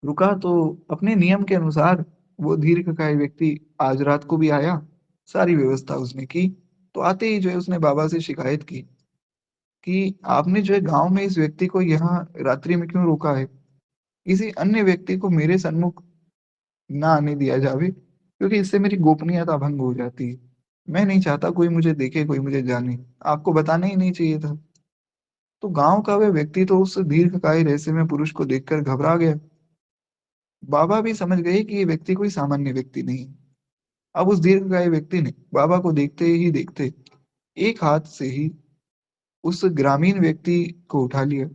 रुका तो अपने नियम के अनुसार वो दीर्घकाय व्यक्ति आज रात को भी आया, सारी व्यवस्था उसने की। तो आते ही जो है उसने बाबा से शिकायत की कि आपने जो है गांव में इस व्यक्ति को यहाँ रात्रि में क्यों रोका है, किसी अन्य व्यक्ति को मेरे सन्मुख ना आने दिया जावे, क्योंकि इससे मेरी गोपनीयता भंग हो जाती है। मैं नहीं चाहता कोई मुझे देखे, कोई मुझे जाने, आपको बताना ही नहीं चाहिए था। तो गांव का वह व्यक्ति तो उस दीर्घकाय रहस्यमय पुरुष को देखकर घबरा गया। बाबा भी समझ गए कि ये व्यक्ति कोई सामान्य व्यक्ति नहीं। अब उस दीर्घकाय व्यक्ति ने बाबा को देखते ही देखते एक हाथ से ही उस ग्रामीण व्यक्ति को उठा लिया,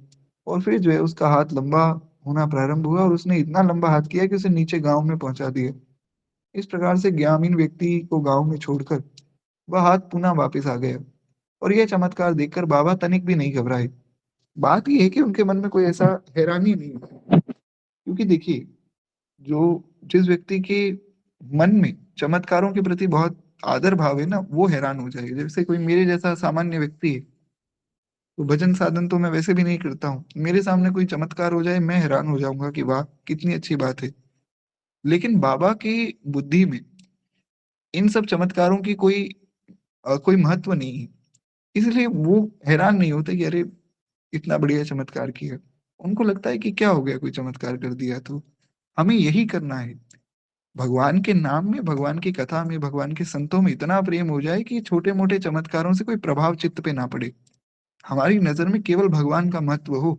और फिर जो है उसका हाथ लंबा होना प्रारंभ हुआ, और उसने इतना लंबा हाथ किया कि उसे नीचे गांव में पहुंचा दिया। इस प्रकार से ग्रामीण व्यक्ति को गांव में छोड़कर वह हाथ पुनः वापस आ गया। और यह चमत्कार देखकर बाबा तनिक भी नहीं घबराए। बात यह है कि उनके मन में कोई ऐसा हैरानी नहीं है, क्योंकि देखिए जो जिस व्यक्ति के मन में चमत्कारों के प्रति बहुत आदर भाव है ना, वो हैरान हो जाएगा। जैसे कोई मेरे जैसा सामान्य व्यक्ति है, तो भजन साधन तो मैं वैसे भी नहीं करता हूँ, मेरे सामने कोई चमत्कार हो जाए मैं हैरान हो जाऊंगा कि वाह कितनी अच्छी बात है। लेकिन बाबा की बुद्धि में इन सब चमत्कारों की कोई महत्व नहीं है, इसलिए वो हैरान नहीं होते कि अरे इतना बढ़िया चमत्कार किया। उनको लगता है कि क्या हो गया, कोई चमत्कार कर दिया तो हमें यही करना है। भगवान के नाम में, भगवान की कथा में, भगवान के संतों में इतना प्रेम हो जाए कि छोटे मोटे चमत्कारों से कोई प्रभाव चित्त पे ना पड़े। हमारी नजर में केवल भगवान का महत्व हो,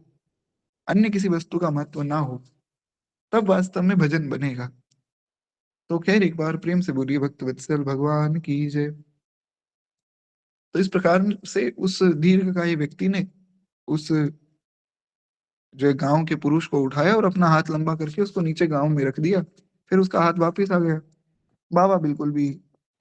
अन्य किसी वस्तु का महत्व ना हो, तब वास्तव में भजन बनेगा। तो खैर एक बार प्रेम से बोलिए भक्त वत्सल भगवान की जय। तो इस प्रकार से उस दीर्घकाय व्यक्ति ने उस जो है गांव के पुरुष को उठाया और अपना हाथ लंबा करके उसको नीचे गांव में रख दिया। फिर उसका हाथ वापिस आ गया। बाबा बिल्कुल भी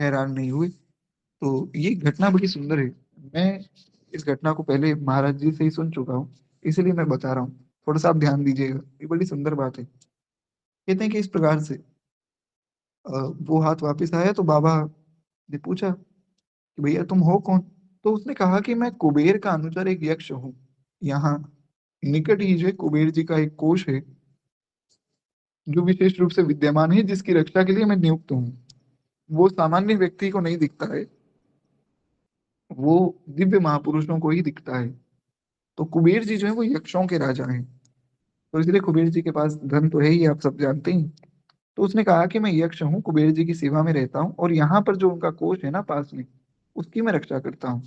हैरान नहीं हुए। तो ये घटना बड़ी सुंदर है। मैं इस घटना को पहले महाराज जी से ही सुन चुका हूँ, इसलिए मैं बता रहा हूँ, थोड़ा सा आप ध्यान दीजिएगा, ये बड़ी सुंदर बात है। कहते हैं कि इस प्रकार से अ, वो हाथ वापिस आया तो बाबा ने पूछा कि भैया तुम हो कौन। तो उसने कहा कि मैं कुबेर का अनुचर एक यक्ष हूँ। यहाँ निकट ही जो है कुबेर जी का एक कोष है, जो विशेष रूप से विद्यमान है, जिसकी रक्षा के लिए मैं नियुक्त हूँ। वो सामान्य व्यक्ति को नहीं दिखता है, वो दिव्य महापुरुषों को ही दिखता है। तो कुबेर जी जो है वो यक्षों के राजा हैं। तो इसलिए कुबेर जी के पास धन तो है ही, आप सब जानते हैं। तो उसने कहा कि मैं यक्ष हूँ, कुबेर जी की सेवा में रहता हूँ, और यहाँ पर जो उनका कोष है ना पास में, उसकी मैं रक्षा करता हूँ।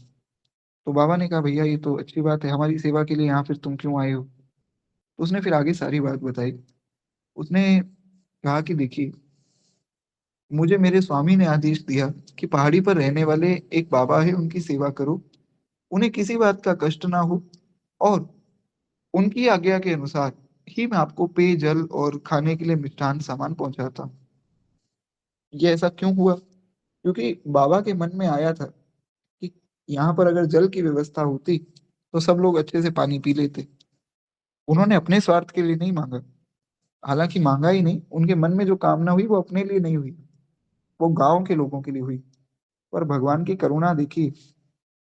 तो बाबा ने कहा भैया ये तो अच्छी बात है, हमारी सेवा के लिए यहाँ फिर तुम क्यों आए हो। तो उसने फिर आगे सारी बात बताई। उसने कहा कि देखिए मुझे मेरे स्वामी ने आदेश दिया कि पहाड़ी पर रहने वाले एक बाबा है, उनकी सेवा करो, उन्हें किसी बात का कष्ट ना हो, और उनकी आज्ञा के अनुसार ही मैं आपको पेय जल और खाने के लिए मिष्ठान सामान पहुंचाता हूँ। ये ऐसा क्यों हुआ, क्योंकि बाबा के मन में आया था कि यहाँ पर अगर जल की व्यवस्था होती तो सब लोग अच्छे से पानी पी लेते। उन्होंने अपने स्वार्थ के लिए नहीं मांगा, हालांकि मांगा ही नहीं, उनके मन में जो कामना हुई वो अपने लिए नहीं हुई, वो गांव के लोगों के लिए हुई। पर भगवान की करुणा देखिए,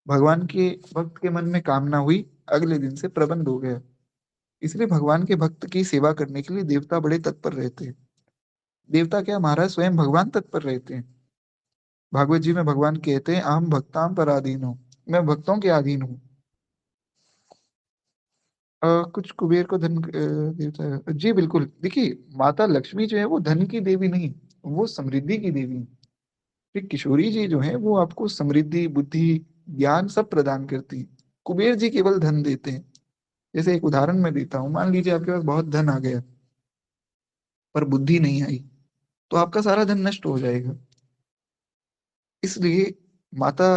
भगवान के भक्त के मन में कामना हुई, अगले दिन से प्रबंध हो गया। इसलिए भगवान के भक्त की सेवा करने के लिए देवता बड़े तत्पर रहते हैं। देवता क्या, महाराज स्वयं भगवान तत्पर रहते हैं। भागवत जी में भगवान कहते हैं, अहम भक्ताम पर अधीन हूँ, मैं भक्तों के अधीन हूँ। कुछ कुबेर को धन देवता है। जी बिल्कुल, देखिए माता लक्ष्मी जो है वो धन की देवी नहीं, वो समृद्धि की देवी है। फिर किशोरी जी जो है वो आपको समृद्धि, बुद्धि, ज्ञान सब प्रदान करती है। कुबेर जी केवल धन देते हैं। जैसे एक उदाहरण मैं देता हूँ, मान लीजिए आपके पास बहुत धन आ गया पर बुद्धि नहीं आई, तो आपका सारा धन नष्ट हो जाएगा। इसलिए माता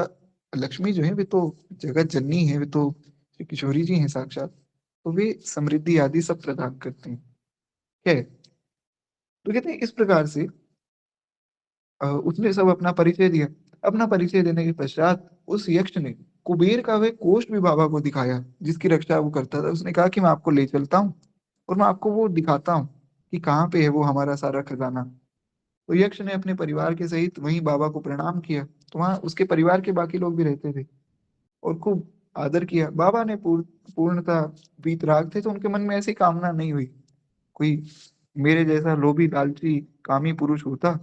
लक्ष्मी जो है वे तो जगत जननी है, वे तो श्री किशोरी जी हैं साक्षात, तो वे समृद्धि आदि सब प्रदान करते हैं। क्या है, तो कहते हैं इस प्रकार से उसने सब अपना परिचय दिया। अपना परिचय देने के पश्चात उस यक्ष ने कुबेर का वह कोष भी बाबा को दिखाया जिसकी रक्षा वो करता था। उसने कहा कि मैं आपको ले चलता हूँ और मैं आपको वो दिखाता हूँ कि कहाँ पे है वो हमारा सारा खजाना। तो यक्ष ने अपने परिवार के सहित वहीं बाबा को प्रणाम किया। तो वहाँ उसके परिवार के बाकी लोग भी रहते थे और खूब आदर किया। बाबा ने पूर्णतः वीतराग थे, तो उनके मन में ऐसी कामना नहीं हुई। कोई मेरे जैसा लोभी लालची कामी पुरुष होता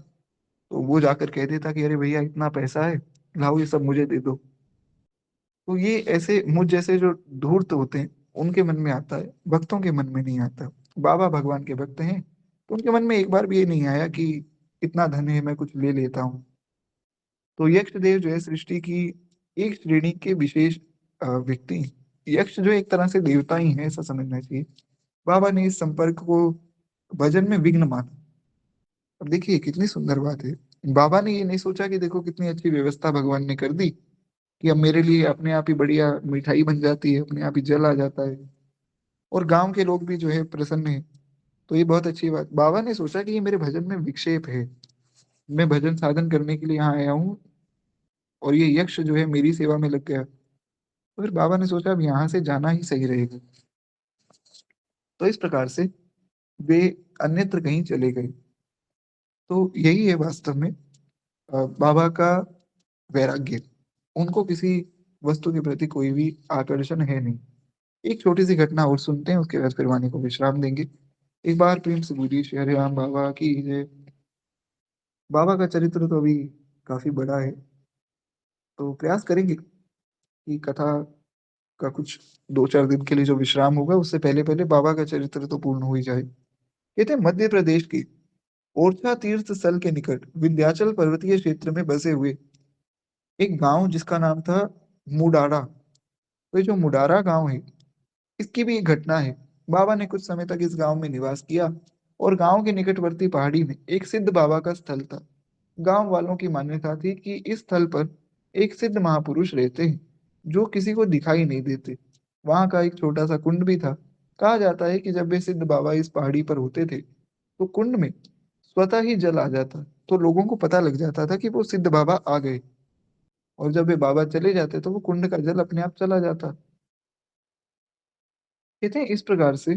तो वो जाकर कह देता कि अरे भैया इतना पैसा है, लाओ ये सब मुझे दे दो। तो ये ऐसे मुझ जैसे जो धूर्त होते हैं उनके मन में आता है, भक्तों के मन में नहीं आता। बाबा भगवान के भक्त हैं तो उनके मन में एक बार भी ये नहीं आया कि इतना धन है मैं कुछ ले लेता हूँ। तो यक्ष देव जो है सृष्टि की एक श्रेणी के विशेष व्यक्ति हैं। यक्ष जो एक तरह से देवता ही है, ऐसा समझना चाहिए। बाबा ने इस संपर्क को भजन में विघ्न माना। अब देखिए कितनी सुंदर बात है, बाबा ने ये नहीं सोचा कि देखो कितनी अच्छी व्यवस्था भगवान ने कर दी कि अब मेरे लिए अपने आप ही बढ़िया मिठाई बन जाती है, अपने आप ही जल आ जाता है और गांव के लोग भी जो है प्रसन्न है। तो ये बहुत अच्छी बात, बाबा ने सोचा कि ये मेरे भजन में विक्षेप है, मैं भजन साधन करने के लिए यहाँ आया हूँ और ये यक्ष जो है मेरी सेवा में लग गया। तो फिर बाबा ने सोचा अब यहाँ से जाना ही सही रहेगा। तो इस प्रकार से वे अन्यत्र कहीं चले गए। तो यही है वास्तव में बाबा का वैराग्य। उनको किसी वस्तु के प्रति कोई भी आकर्षण है नहीं। एक छोटी सी घटना और सुनते हैं, उसके बाद फिर वाणी को विश्राम देंगे। एक बार प्रेम से बोलिए श्री हरे राम बाबा की जय। बाबा का चरित्र तो अभी काफी बड़ा है, तो प्रयास करेंगे कि कथा का कुछ 2-4 दिन के लिए जो विश्राम होगा उससे पहले पहले बाबा का चरित्र तो पूर्ण हो ही जाए। कहते हैं मध्य प्रदेश की ओरछा तीर्थ स्थल के निकट विंध्याचल पर्वतीय क्षेत्र में बसे हुए एक गांव जिसका नाम था मुडारा। तो ये जो मुडारा गांव है इसकी भी एक घटना है। बाबा ने कुछ समय तक इस गांव में निवास किया और गांव के निकटवर्ती पहाड़ी में एक सिद्ध बाबा का स्थल था। गांव वालों की मान्यता थी कि इस स्थल पर एक सिद्ध महापुरुष रहते हैं जो किसी को दिखाई नहीं देते। वहां का एक छोटा सा कुंड भी था। कहा जाता है कि जब वे सिद्ध बाबा इस पहाड़ी पर होते थे तो कुंड में स्वतः ही जल आ जाता, तो लोगों को पता लग जाता था कि वो सिद्ध बाबा आ गए। और जब वे बाबा चले जाते तो वो कुंड का जल अपने आप चला जाता। कहते हैं इस प्रकार से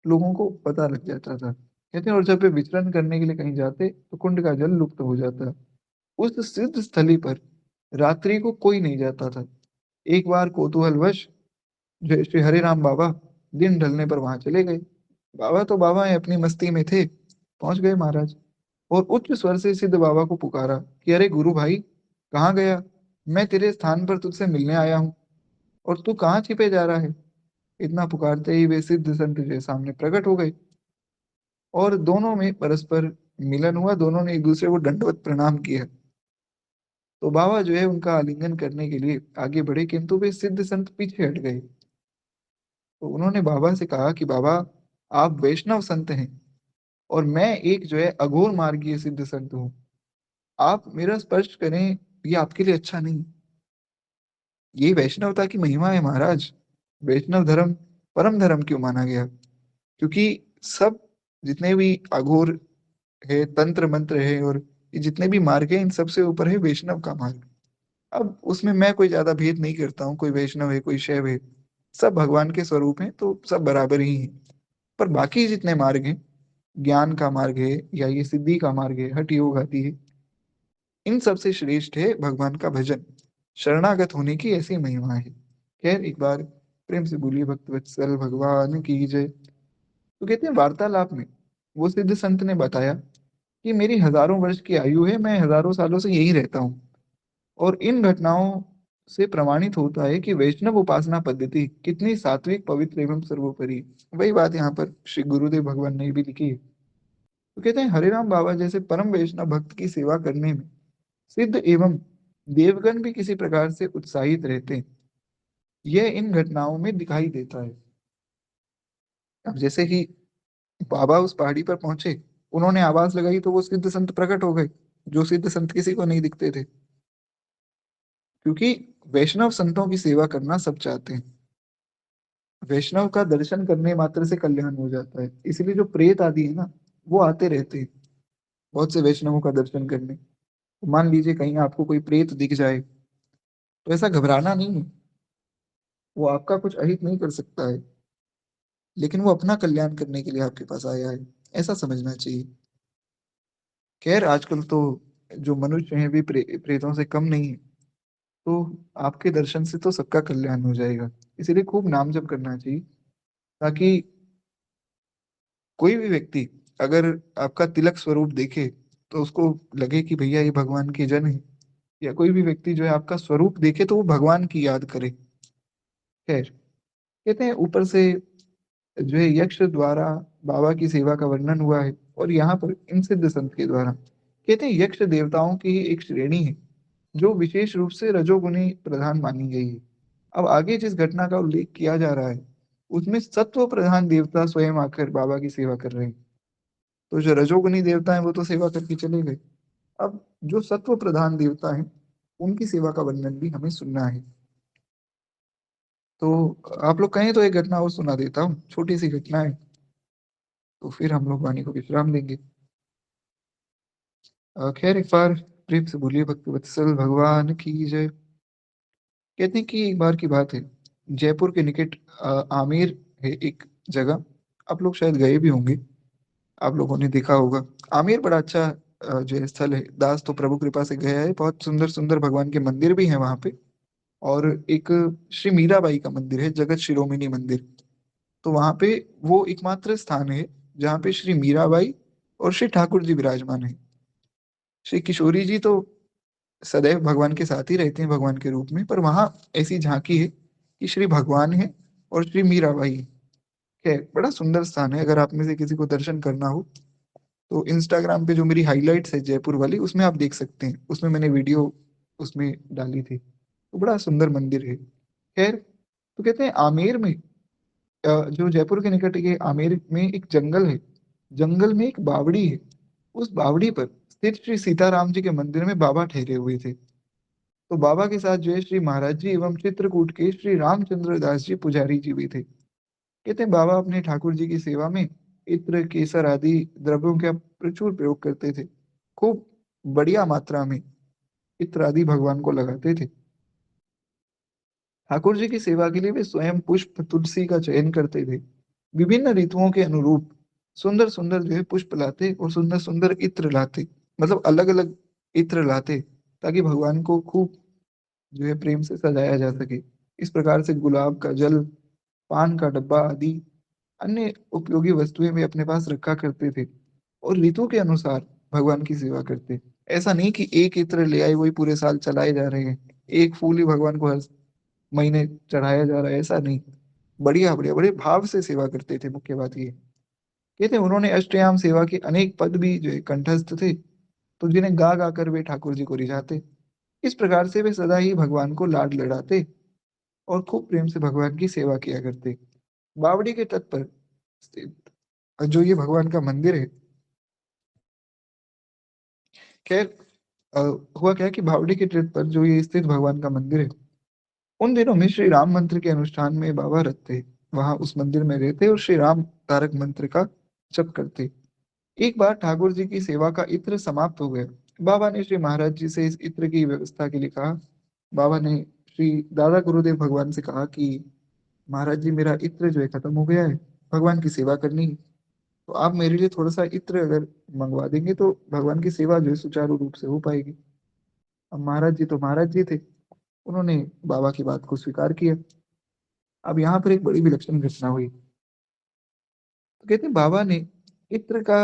लोगों को पता लग जाता था। कहते हैं और जब वे विचरण करने के लिए कहीं जाते तो कुंड का जल लुप्त हो जाता। उस सिद्ध स्थली पर रात्रि को कोई नहीं जाता था। एक बार कौतूहलवश जो श्री हरे राम बाबा दिन ढलने पर वहां चले गए। बाबा तो बाबा है, अपनी मस्ती में थे, पहुंच गए महाराज और उच्च स्वर से सिद्ध बाबा को पुकारा कि अरे गुरु भाई, कहाँ गया? मैं तेरे स्थान पर तुझसे मिलने आया हूँ और तू कहाँ छिपे जा रहा है? इतना पुकारते ही वे सिद्ध संत जो है सामने प्रकट हो गए और दोनों में परस्पर मिलन हुआ। दोनों ने एक दूसरे को दंडवत प्रणाम किया। तो बाबा जो है उनका आलिंगन करने के लिए आगे बढ़े, किंतु वे सिद्ध संत पीछे हट गए। तो उन्होंने बाबा से कहा कि बाबा, आप वैष्णव संत हैं और मैं एक जो है अघोर मार्गीय सिद्ध संत हूँ। आप मेरा स्पर्श करें ये आपके लिए अच्छा नहीं। ये वैष्णवता की महिमा है महाराज। वैष्णव धर्म परम धर्म क्यों माना गया? क्योंकि सब जितने भी अघोर है, तंत्र मंत्र है और ये जितने भी मार्ग है इन सबसे ऊपर है वैष्णव का मार्ग। अब उसमें मैं कोई ज्यादा भेद नहीं करता हूँ, कोई वैष्णव है कोई शैव है, सब भगवान के स्वरूप हैं तो सब बराबर ही हैं। पर बाकी जितने मार्ग हैं, ज्ञान का मार्ग है या ये सिद्धि का मार्ग है, हठ योग आदि है, इन सबसे श्रेष्ठ है भगवान का भजन, शरणागत होने की ऐसी महिमा है। खैर एक बार प्रेम से बोलिए भक्त वत्सल भगवान की जय। तो कहते हैं वार्तालाप में वो सिद्ध संत ने बताया कि मेरी हजारों वर्ष की आयु है, मैं हजारों सालों से यही रहता हूँ, और इन घटनाओं से प्रमाणित होता है कि वैष्णव उपासना पद्धति कितनी सात्विक, पवित्र एवं सर्वोपरि है। वही बात यहाँ पर श्री गुरुदेव भगवान ने भी लिखी है। तो कहते हैं हरिराम बाबा जैसे परम वैष्णव भक्त की सेवा करने में सिद्ध एवं देवगण भी किसी प्रकार से उत्साहित रहते हैं, यह इन घटनाओं में दिखाई देता है। अब जैसे कि बाबा उस पहाड़ी पर पहुंचे, उन्होंने आवाज लगाई तो वो सिद्ध संत प्रकट हो गए, जो सिद्ध संत किसी को नहीं दिखते थे, क्योंकि वैष्णव संतों की सेवा करना सब चाहते हैं। वैष्णव का दर्शन करने मात्र से कल्याण हो जाता है, इसलिए जो प्रेत आदि है ना, वो आते रहते हैं बहुत से वैष्णवों का दर्शन करने। तो मान लीजिए कहीं आपको कोई प्रेत दिख जाए, तो ऐसा घबराना नहीं है, वो आपका कुछ अहित नहीं कर सकता है, लेकिन वो अपना कल्याण करने के लिए आपके पास आया है, ऐसा समझना चाहिए। खैर आजकल तो जो मनुष्य हैं भी प्रेतों से कम नहीं है, तो आपके दर्शन से तो सबका कल्याण हो जाएगा। इसीलिए खूब नाम जप करना चाहिए, ताकि कोई भी व्यक्ति अगर आपका तिलक स्वरूप देखे तो उसको लगे कि भैया ये भगवान के जन है, या कोई भी व्यक्ति जो है आपका स्वरूप देखे तो वो भगवान की याद करे। खैर कहते हैं ऊपर से जो है यक्ष द्वारा बाबा की सेवा का वर्णन हुआ है, और यहाँ पर इन सिद्ध संत के द्वारा कहते हैं यक्ष देवताओं की ही एक श्रेणी है जो विशेष रूप से रजोगुणी प्रधान मानी गई है। अब आगे जिस घटना का उल्लेख किया जा रहा है उसमें सत्व प्रधान देवता स्वयं आकर बाबा की सेवा कर रहे हैं। तो जो रजोगुनी देवता हैं वो तो सेवा करके चले गए, अब जो सत्व प्रधान देवता हैं उनकी सेवा का वर्णन भी हमें सुनना है। तो आप लोग कहें तो एक घटना और सुना देता हूँ, छोटी सी घटना है, तो फिर हम लोग वाणी को विश्राम देंगे। खैर एक बार प्रेम से बोलिए भक्त वत्सल भगवान की जय। कहते हैं कि एक बार की बात है, जयपुर के निकट आमेर है एक जगह, आप लोग शायद गए भी होंगे, आप लोगों ने देखा होगा। आमेर बड़ा अच्छा जो है स्थल है, दास तो प्रभु कृपा से गया है, बहुत सुंदर सुंदर भगवान के मंदिर भी हैं वहां पे। और एक श्री मीराबाई का मंदिर है, जगत शिरोमणि मंदिर। तो वहां पे वो एकमात्र स्थान है जहाँ पे श्री मीराबाई और श्री ठाकुर जी विराजमान है। श्री किशोरी जी तो सदैव भगवान के साथ ही रहते हैं भगवान के रूप में, पर वहां ऐसी झांकी है कि श्री भगवान है और श्री मीराबाई है। खैर बड़ा सुंदर स्थान है, अगर आप में से किसी को दर्शन करना हो तो इंस्टाग्राम पे जो मेरी हाइलाइट्स है जयपुर वाली, उसमें आप देख सकते हैं, उसमें मैंने वीडियो उसमें डाली थी। तो बड़ा सुंदर मंदिर है। खैर तो कहते हैं आमेर में जो जयपुर के निकट ये आमेर में एक जंगल है, जंगल में एक बावड़ी है। उस बावड़ी पर स्थित श्री सीताराम जी के मंदिर में बाबा ठहरे हुए थे। तो बाबा के साथ जो है श्री महाराज जी एवं चित्रकूट के श्री रामचंद्र दास जी पुजारी जी भी थे। कहते हैं बाबा अपने ठाकुर जी की सेवा में इत्र केसर आदि द्रव्यों का प्रचुर प्रयोग करते थे, खूब बढ़िया मात्रा में इत्र आदि भगवान को लगाते थे। ठाकुर जी की सेवा के लिए वे स्वयं पुष्प तुलसी का चयन करते थे, विभिन्न ऋतुओं के अनुरूप सुंदर सुंदर जो है पुष्प लाते और सुंदर सुंदर इत्र लाते, मतलब अलग अलग इत्र लाते, ताकि भगवान को खूब जो है प्रेम से सजाया जा सके। इस प्रकार से गुलाब का जल, पान का डब्बा आदि अन्य उपयोगी वस्तुएं वे अपने पास रखा करते थे, और ऋतु के अनुसार भगवान की सेवा करते। ऐसा नहीं कि एक इत्र ले आए वही पूरे साल चलाए जा रहे हैं, एक फूल ही भगवान को हर महीने चढ़ाया जा रहा है, ऐसा नहीं। बढ़िया बढ़िया बड़े भाव से सेवा करते थे, मुख्य बात ये। कहते हैं उन्होंने अष्टयाम सेवा के अनेक पद भी जो है कंठस्थ थे, तो जिन्हें गा गा कर वे ठाकुर जी को रिझाते। इस प्रकार से वे सदा ही भगवान को लाड लड़ाते और खूब प्रेम से भगवान की सेवा किया करते। बावड़ी के तट पर स्थित जो ये भगवान का मंदिर है, खैर अ, हुआ क्या कि बावड़ी के तट पर जो ये स्थित भगवान का मंदिर है, उन दिनों में श्री राम मंत्र के अनुष्ठान में बाबा रत थे। वहां उस मंदिर में रहते और श्री राम तारक मंत्र का जप करते। एक बार ठाकुर जी की सेवा का इत्र समाप्त हो गया। बाबा ने श्री महाराज जी से इस इत्र की व्यवस्था के लिए कहा। बाबा ने श्री दादा गुरुदेव भगवान से कहा कि महाराज जी मेरा इत्र जो है खत्म हो गया है, भगवान की सेवा करनी है, तो आप मेरे लिए थोड़ा सा इत्र अगर मंगवा देंगे तो भगवान की सेवा जो है सुचारू रूप से हो पाएगी। अब महाराज जी तो महाराज जी थे, उन्होंने बाबा की बात को स्वीकार किया। अब यहाँ पर एक बड़ी विलक्षण घटना हुई। तो कहते हैं बाबा ने इत्र का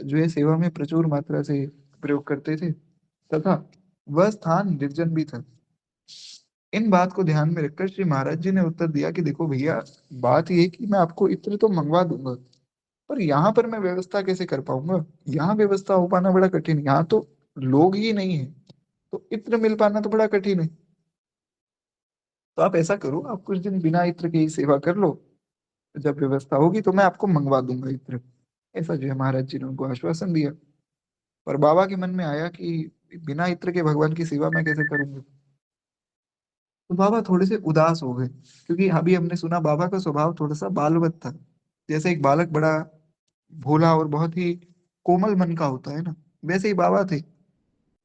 जो है सेवा में प्रचुर मात्रा से प्रयोग करते थे, तथा वह स्थान निर्जन भी था। इन बात को ध्यान में रखकर श्री महाराज जी ने उत्तर दिया कि देखो भैया, बात ये है कि मैं आपको इत्र तो मंगवा दूंगा, पर यहाँ पर मैं व्यवस्था कैसे कर पाऊंगा? यहाँ व्यवस्था हो पाना बड़ा कठिन है, यहाँ तो लोग ही नहीं है, तो इत्र मिल पाना तो बड़ा कठिन है। तो आप ऐसा करो, आप कुछ दिन बिना इत्र के ही सेवा कर लो, जब व्यवस्था होगी तो मैं आपको मंगवा दूंगा इत्र। ऐसा जो है महाराज जी ने उनको आश्वासन दिया। पर बाबा के मन में आया कि बिना इत्र के भगवान की सेवा मैं कैसे करूंगा। तो बाबा थोड़े से उदास हो गए, क्योंकि अभी हमने सुना बाबा का स्वभाव थोड़ा सा बालवत था। जैसे एक बालक बड़ा भोला और बहुत ही कोमल मन का होता है ना, वैसे ही बाबा थे।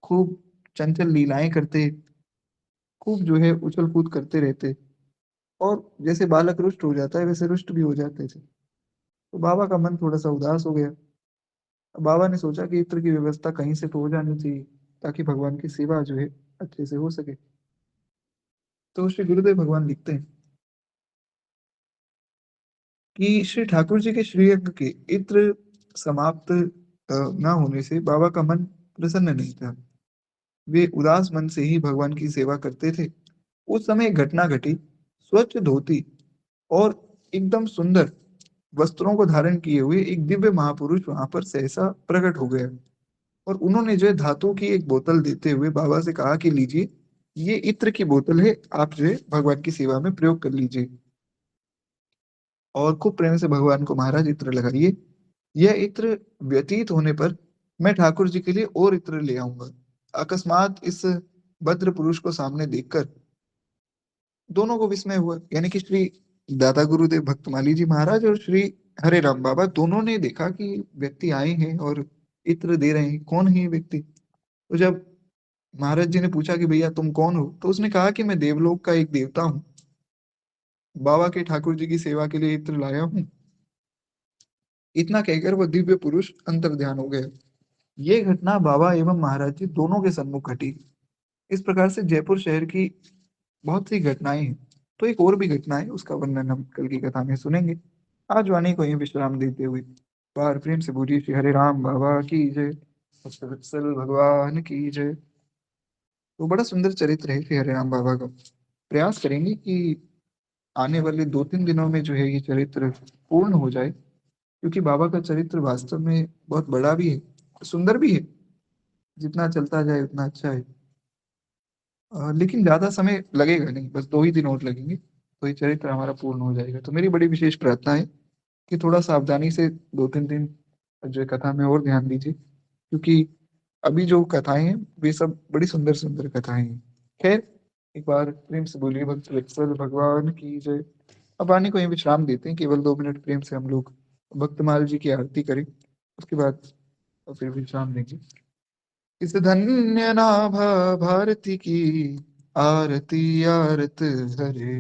खूब चंचल लीलाएं करते, खूब जो है उछल कूद करते रहते, और जैसे बालक रुष्ट हो जाता है वैसे रुष्ट भी हो जाते थे। तो बाबा का मन थोड़ा सा उदास हो गया। अब बाबा ने सोचा कि इत्र की व्यवस्था कहीं से तो हो जानी चाहिए, ताकि भगवान की सेवा जो है अच्छे से हो सके। तो श्री गुरुदेव भगवान लिखते हैं कि श्री ठाकुर जी के श्रीयज्ञ के इत्र समाप्त न होने से बाबा का मन प्रसन्न नहीं था। वे उदास मन से ही भगवान की सेवा करते थे। उस समय एक घटना घटी। स्वच्छ धोती और एकदम सुंदर वस्त्रों को धारण किए हुए एक दिव्य महापुरुष वहां पर सहसा प्रकट हो गए, और उन्होंने जो है धातु की एक बोतल देते हुए बाबा से कहा कि लीजिए, ये इत्र की बोतल है, आप जो है भगवान की सेवा में प्रयोग कर लीजिए, और खूब प्रेम से भगवान को महाराज इत्र लगाइए। यह इत्र व्यतीत होने पर मैं ठाकुर जी के लिए और इत्र ले आऊंगा। अकस्मात इस भद्र पुरुष को सामने देखकर दोनों को विस्मय हुआ, यानी कि श्री दादा गुरुदेव भक्तमाली जी महाराज और श्री हरे राम बाबा दोनों ने देखा कि व्यक्ति आए हैं और इत्र दे रहे हैं, कौन है ये व्यक्ति। तो जब महाराज जी ने पूछा कि भैया तुम कौन हो, तो उसने कहा कि मैं देवलोक का एक देवता हूँ, बाबा के ठाकुर जी की सेवा के लिए इत्र लाया हूँ। इतना कहकर वो दिव्य पुरुष अंतर ध्यान हो गया। ये घटना बाबा एवं महाराज जी दोनों के सम्मुख घटी। इस प्रकार से जयपुर शहर की बहुत सी घटनाएं हैं। तो एक और भी घटना है, उसका वर्णन हम कल की कथा में सुनेंगे। आज वाणी को ही विश्राम देते हुए बार प्रेम से बोलिए श्री हरे राम बाबा की जय, वत्सल भगवान की जय। तो बड़ा सुंदर चरित्र है श्री हरे राम बाबा का। प्रयास करेंगे कि आने वाले 2-3 दिनों में जो है ये चरित्र पूर्ण हो जाए, क्योंकि बाबा का चरित्र वास्तव में बहुत बड़ा भी है, सुंदर भी है। जितना चलता जाए उतना अच्छा है। लेकिन ज्यादा समय लगेगा नहीं, बस 2 ही दिन और लगेंगे, तो ये चरित्र हमारा पूर्ण हो जाएगा। तो मेरी बड़ी विशेष प्रार्थना है कि थोड़ा सावधानी से 2-3 दिन जो है कथा में और ध्यान दीजिए, क्योंकि अभी जो कथाएं हैं वे सब बड़ी सुंदर सुंदर कथाएं हैं। खैर, एक बार प्रेम से बोलिए भक्त वत्सल भगवान की जय। अब वाणी को यहीं विश्राम देते हैं, केवल 2 मिनट प्रेम से हम लोग भक्तमाल जी की आरती करें, उसके बाद फिर विश्राम देंगे। इस धन्य नाभा भारती की आरती आरत हरे,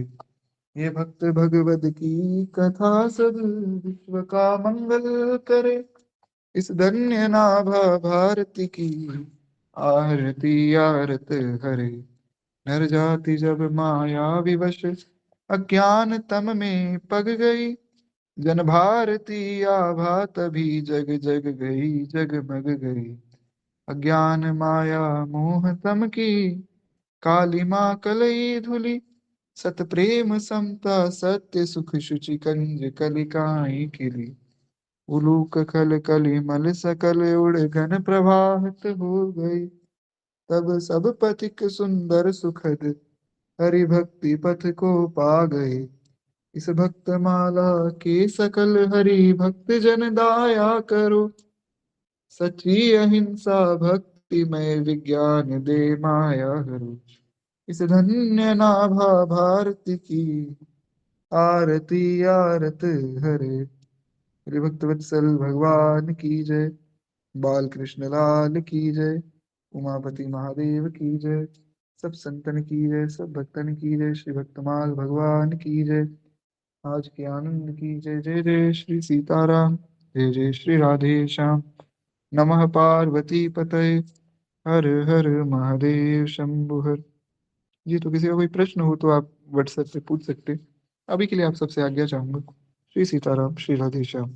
ये भक्त भगवत की कथा सब विश्व का मंगल करे। इस धन्य नाभा भारती की आरती आरत हरे, नर जाति जब माया विवश अज्ञान तम में पग गई, जन भारती आभा तभी जग जग गई, जगमग गई। अज्ञान माया मोह तम की, काली माँ कलई धुली, सत प्रेम समता सत्य सुख शुचि कंज कलिकाई खिली। उलूक खल कली मल सकल उड़ घन प्रभात हो गई, तब सब पथिक सुंदर सुखद हरि भक्ति पथ को पा गए। इस भक्त माला के सकल हरि भक्त जन दाया करो, सच्ची अहिंसा भक्तिमय विज्ञान दे माया हरो। इस धन्य नाभा भारती की आरती आरत हरे। हरि भक्त वत्सल भगवान की जय, बाल कृष्ण लाल की जय, उमापति महादेव की जय, सब संतन की जय, सब भक्तन की जय, श्री भक्तमाल भगवान की जय। आज के आनंद की जय। जय जय श्री सीताराम, जय जय श्री राधे श्याम। नमः पार्वती पतये, हर हर महादेव शंभु हर। जी, तो किसी का कोई प्रश्न हो तो आप व्हाट्सएप पे पूछ सकते हैं। अभी के लिए आप सबसे आज्ञा चाहूंगा। श्री सीताराम, श्री राधे श्याम।